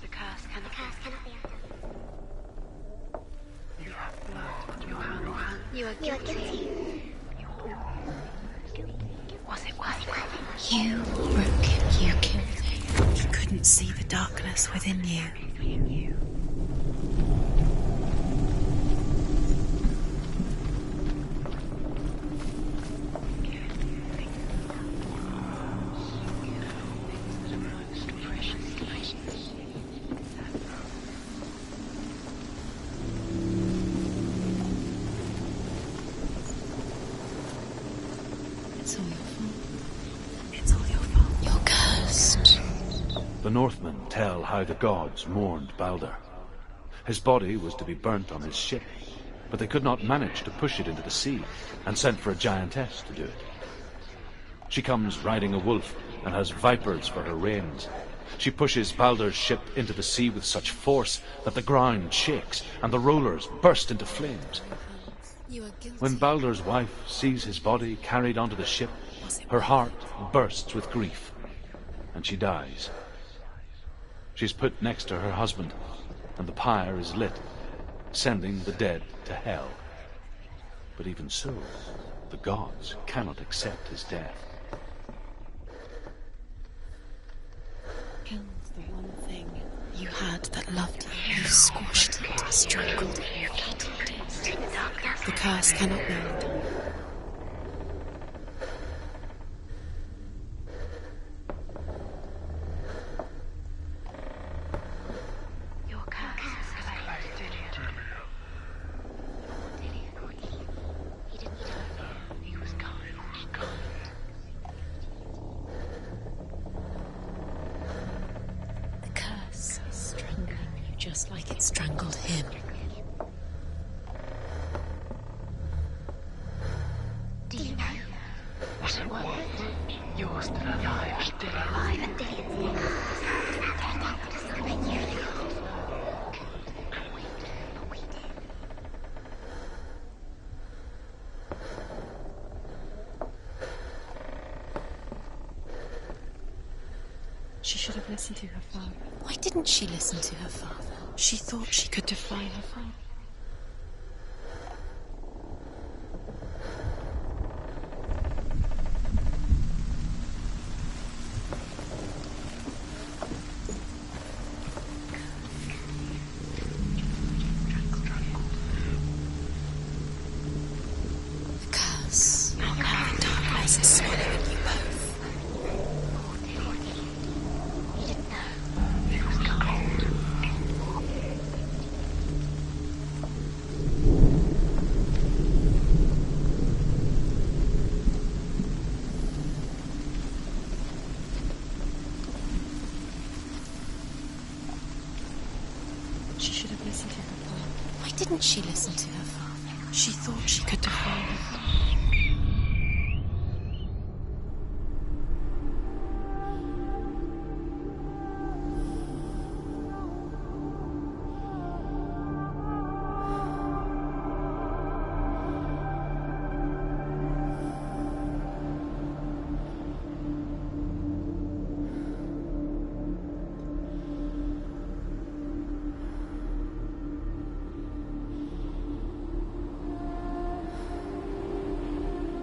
The curse cannot be undone. You have blood on your hands. You are guilty. Was it worth it? You broke him. You killed him. He couldn't see the darkness within you. It's all your fault. It's all your fault. You're cursed. The Northmen tell how the gods mourned Balder. His body was to be burnt on his ship, but they could not manage to push it into the sea, and sent for a giantess to do it. She comes riding a wolf and has vipers for her reins. She pushes Balder's ship into the sea with such force that the ground shakes and the rollers burst into flames. You are guilty. When Balder's wife sees his body carried onto the ship, her heart bursts with grief, and she dies. She's put next to her husband, and the pyre is lit, sending the dead to hell. But even so, the gods cannot accept his death. Killed the one thing you had that loved you. You squashed it, strangled it, you killed it. The curse cannot be undone. Your curse has claimed Dillian. He didn't know. He was kind. The curse is strangling you just like it strangled him. Do you know? Was it worth it? You're still alive, She should have listened to her father. Why didn't she listen to her father? She thought she could defy her father. The curse. Now the darkness is swallowing you both. He didn't know. He was kind. She should have listened to her father. Why didn't she listen to her father? She thought she could defy her father.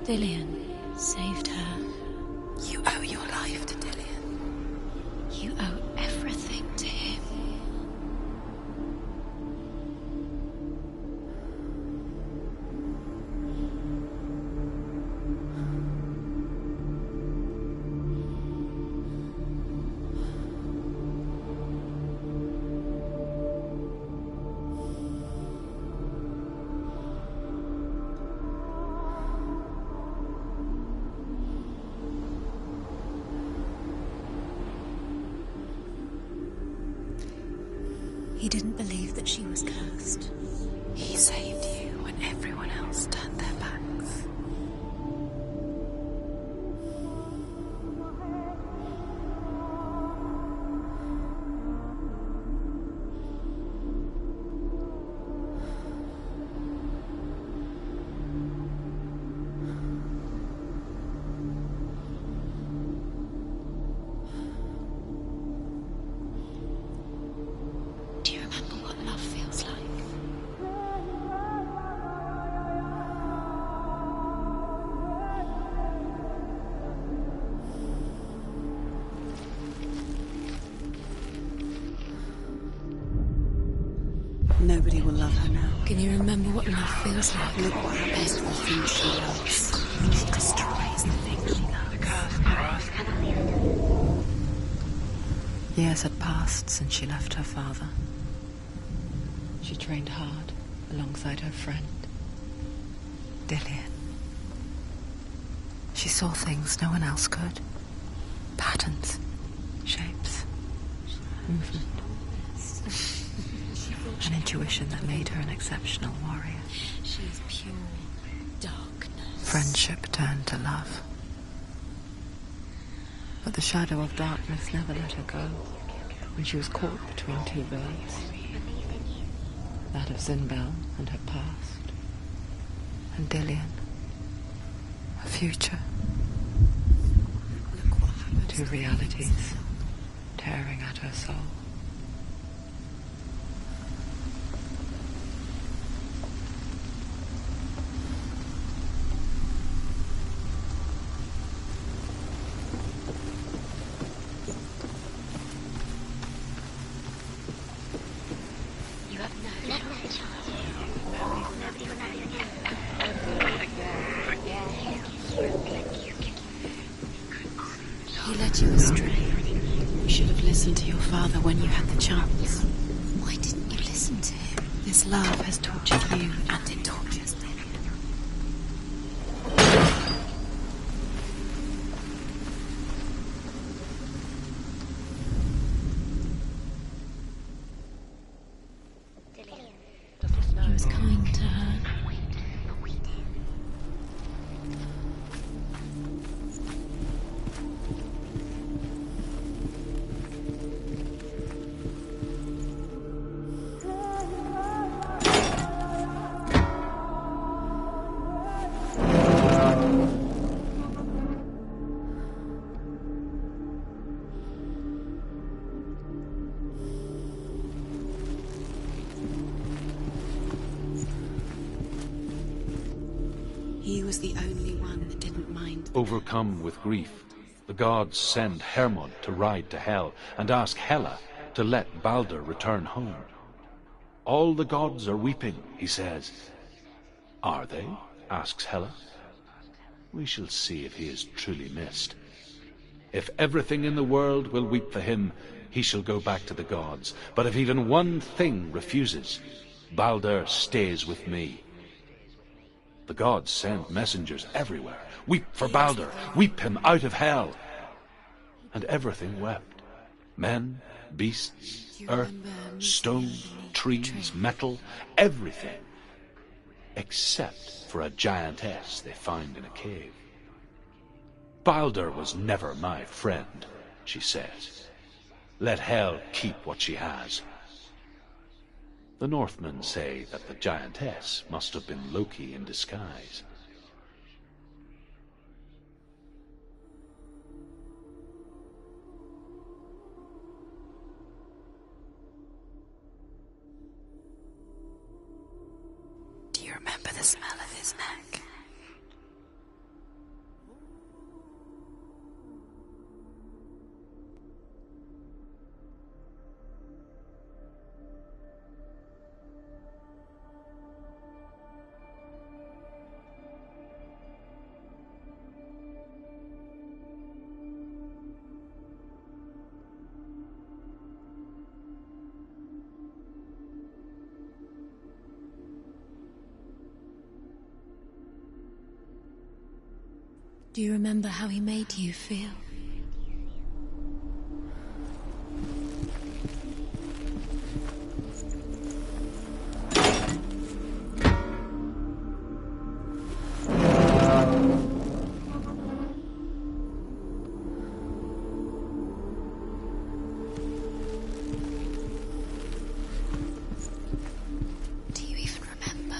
Dillian saved her. You owe your life to Dillian. You owe everything to him. He didn't believe that she was cursed. He saved you when everyone else turned their backs. Nobody will love her now. Can you remember what love feels like? Look what happens to the things she loves. She destroys the things she loves. Years had passed since she left her father. She trained hard alongside her friend, Dillian. She saw things no one else could. Patterns, shapes, movement. An intuition that made her an exceptional warrior. She is pure darkness. Friendship turned to love. But the shadow of darkness never let her go when she was caught between two birds. That of Zinbel and her past, and Dillian, her future. Look what happens. Two realities tearing at her soul. He led you astray. You should have listened to your father when you had the chance. Why didn't you listen to him? This love has tortured you, And it tortures me. He was kind to her. He was the only one that didn't mind. Overcome with grief, the gods send Hermod to ride to Hell and ask Hela to let Balder return home. All the gods are weeping, he says. Are they? Asks Hela. We shall see if he is truly missed. If everything in the world will weep for him, he shall go back to the gods. But if even one thing refuses, Balder stays with me. The gods send messengers everywhere. Weep for Balder, weep him out of Hell. And everything wept. Men, beasts, earth, stone, trees, metal, everything. Except for a giantess they find in a cave. Balder was never my friend, she says. Let Hel keep what she has. The Northmen say that the giantess must have been Loki in disguise. Do you remember the smell of his neck? Do you remember how he made you feel? Do you even remember?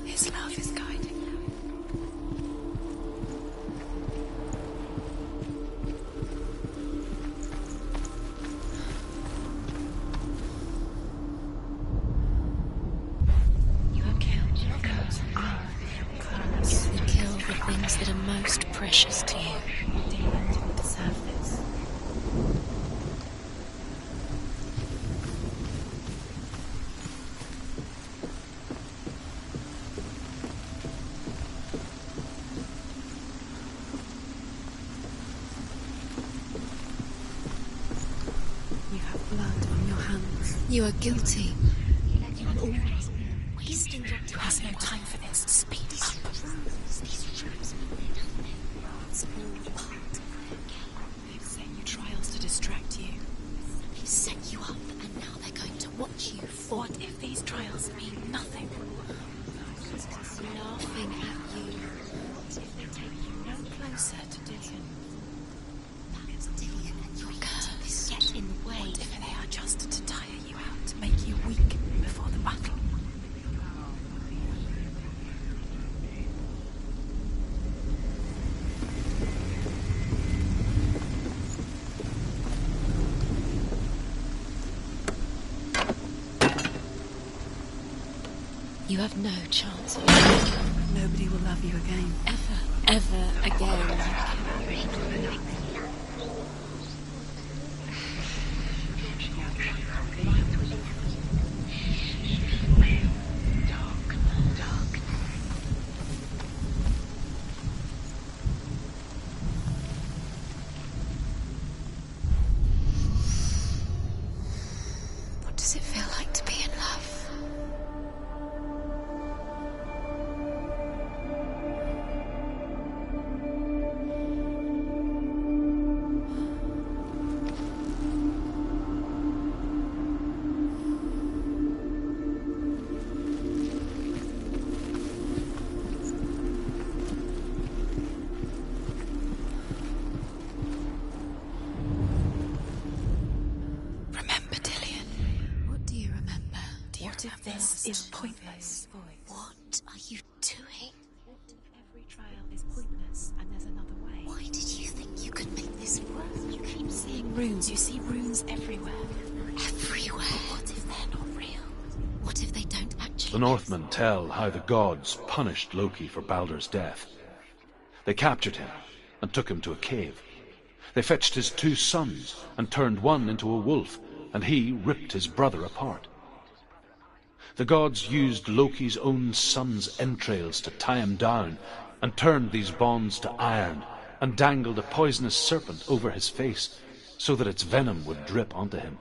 His love is guiding you. You are guilty. You are always wasting your time. You have no time for this. Speed up. It's all part of their game. They've set you trials to distract you. They've set you up, and now they're going to watch you fall. What if these trials mean nothing? Laughing at you. What if they take you no closer to Dillion? That's Dillion and your curves get in the way. What if they are just to tire you out, to make you weak before the battle? You have no chance of it. Nobody will love you again. Ever again. What does it feel like to be in love? This is pointless. What are you doing? What if every trial is pointless and there's another way? Why did you think you could make this work? You keep seeing runes. You see runes everywhere. Everywhere. What if they're not real? What if they don't actually... The Northmen tell how the gods punished Loki for Baldur's death. They captured him and took him to a cave. They fetched his 2 sons and turned one into a wolf, and he ripped his brother apart. The gods used Loki's own son's entrails to tie him down, and turned these bonds to iron, and dangled a poisonous serpent over his face, so that its venom would drip onto him.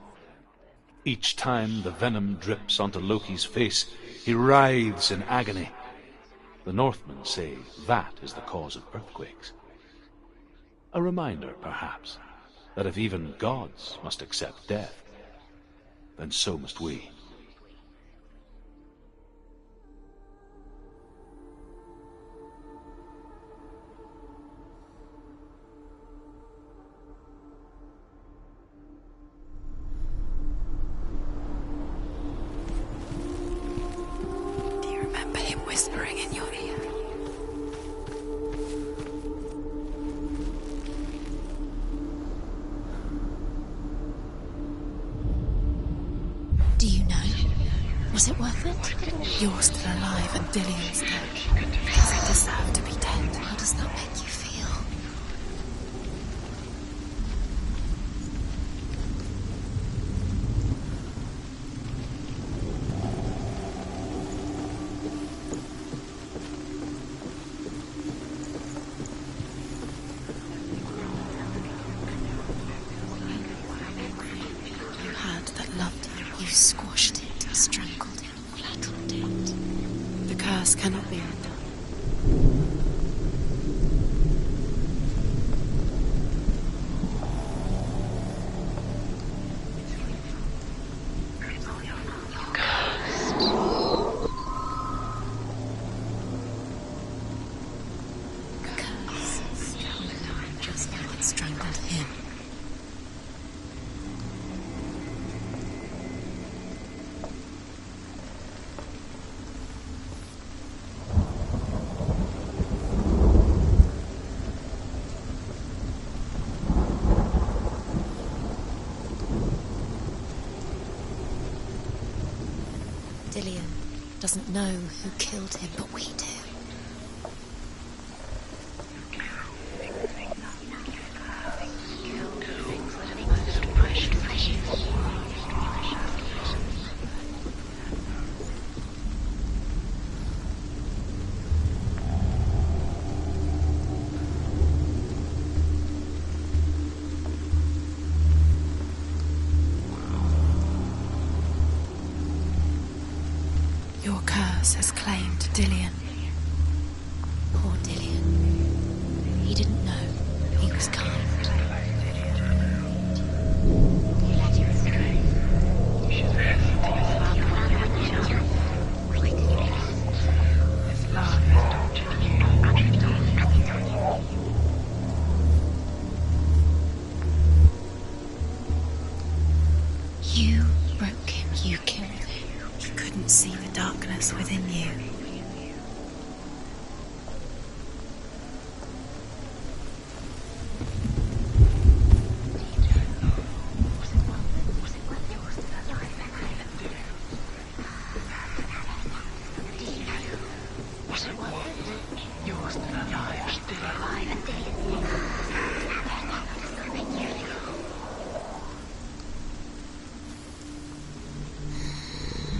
Each time the venom drips onto Loki's face, he writhes in agony. The Northmen say that is the cause of earthquakes. A reminder, perhaps, that if even gods must accept death, then so must we. Whispering in your ear. Do you know? Was it worth it? You're still alive and Dillion's dead. Because he deserved to be dead. How does that make you feel? You squashed it, strangled it, flattened it. The curse cannot be undone. Just like it strangled him. Dillion doesn't know who killed him, but we do. curse has claimed Dillian. Poor Dillian. He didn't know. He was kind. You broke him. You killed him. You couldn't see the darkness within you.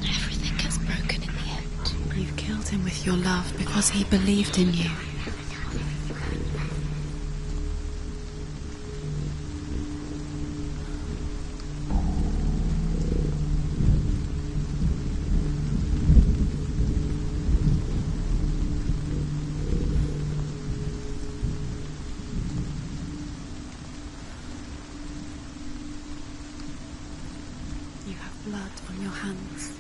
Everything gets broken in the end. You killed him with your love because he believed in you. You have blood on your hands.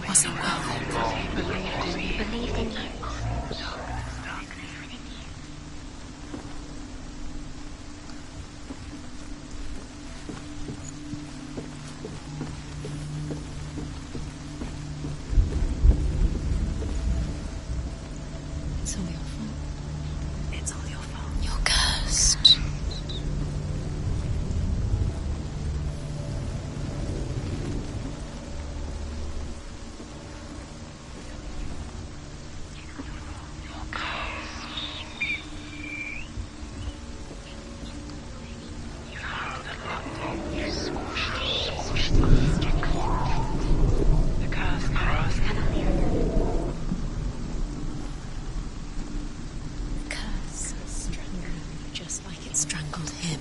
Was it worth it? He believed in you. It's all your fault. It's all your fault. You're cursed. The curse strangled you just like it strangled him.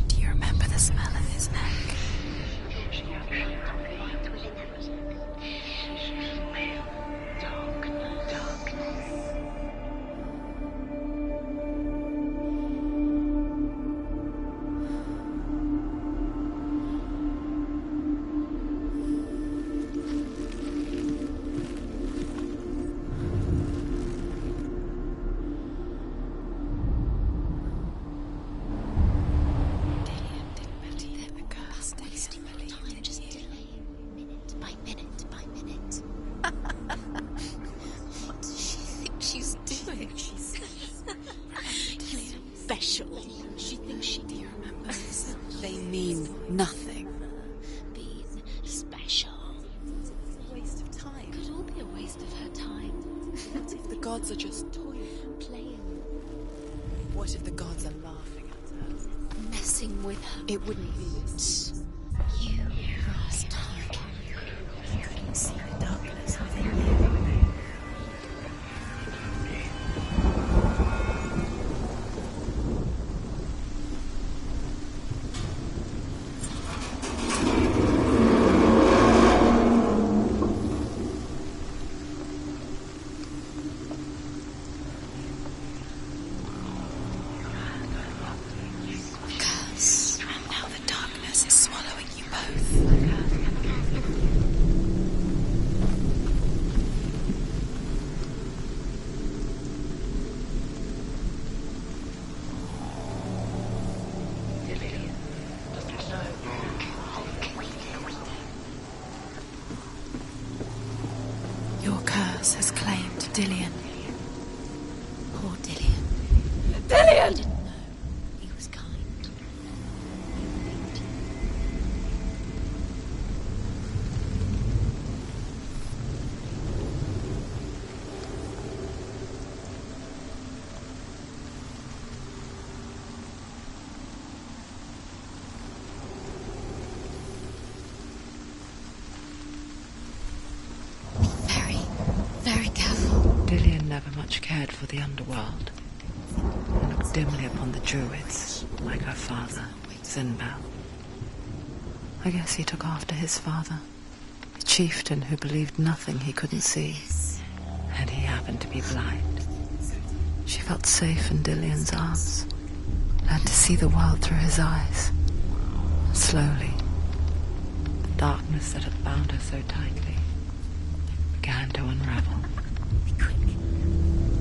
Do you remember the smell of his neck? Dillian didn't believe the curse. Wasting your time, just delaying minute by minute by minute. What does she think she's doing? She's special. She thinks she Do you remember this? They mean nothing. being special. It's a waste of time. Could all be a waste of her time. What if the gods are just toying? Playing, What if the gods are laughing at her? messing with her. It wouldn't be this. You lost time. You couldn't see the darkness within you. Curse. Now the darkness is swallowing you both. Your curse has claimed Dillian. Poor Dillian. Dillian! He didn't know. He was kind. Very, very careful. Dillian never much cared for the underworld. and looked dimly upon the Druids, like her father, Sinbad. I guess he took after his father, a chieftain who believed nothing he couldn't see. And he happened to be blind. She felt safe in Dillian's arms, learned to see the world through his eyes. And slowly, the darkness that had bound her so tightly began to unravel. Be quick.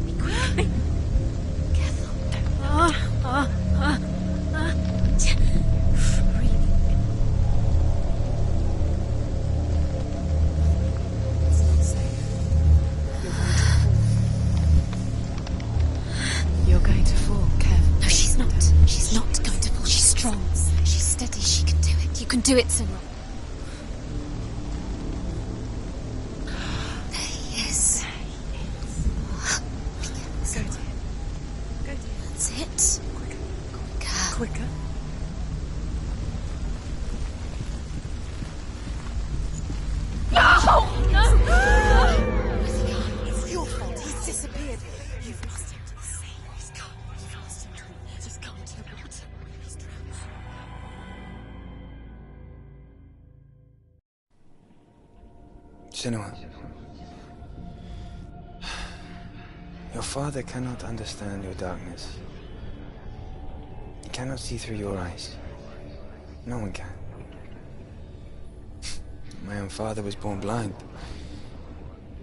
Be quick. Careful. Breathe. It's not safe. You're going to fall, Kev. No, she's not. She's not going to fall. She's strong. She's steady. She can do it. You can do it, Senua. There he is. Go, dear. Go, dear. That's it. Quicker. Quicker. It's your fault. He's disappeared. You've lost him to the sea. He's gone. You've lost him. He's gone to the water. He's drowned. Senua, your father cannot understand your darkness. He cannot see through your eyes. No one can. My own father was born blind.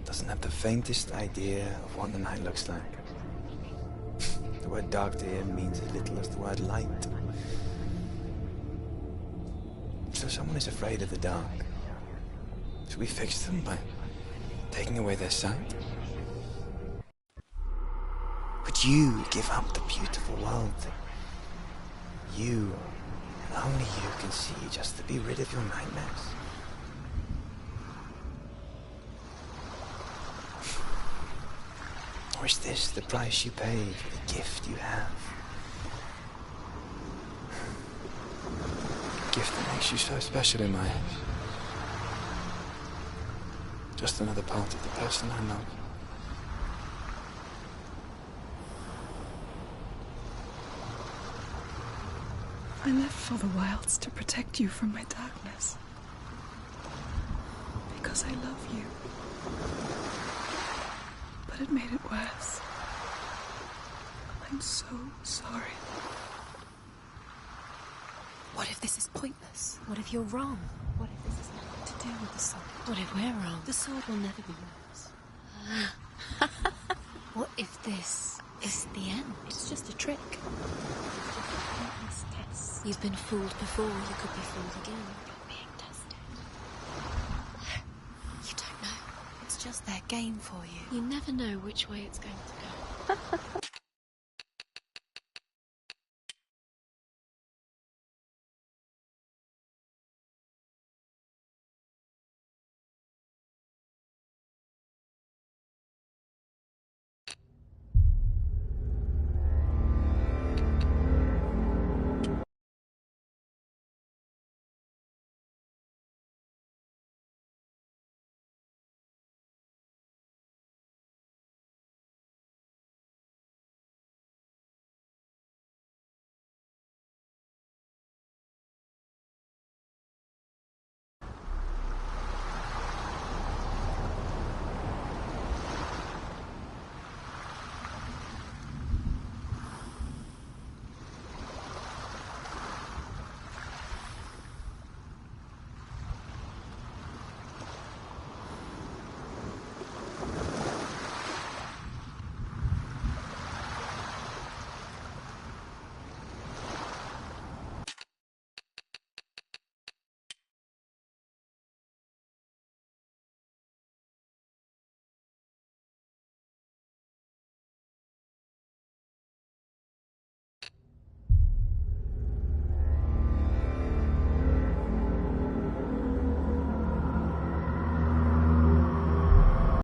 Doesn't have the faintest idea of what the night looks like. The word dark to him means as little as the word light. So someone is afraid of the dark. Should we fix them by taking away their sight? Would you give up the beautiful world that you, and only you, can see just to be rid of your nightmares? Or is this the price you pay for the gift you have? A gift that makes you so special in my eyes. Just another part of the person I love. I left for the wilds to protect you from my darkness. Because I love you. But it made it worse. I'm so sorry. What if this is pointless? What if you're wrong? What if this has nothing to do with the sword? What if we're wrong? The sword will never be yours. What if this is the end? It's just a trick. You've been fooled before, you could be fooled again. You're being tested. You don't know. It's just their game for you. You never know which way it's going to go.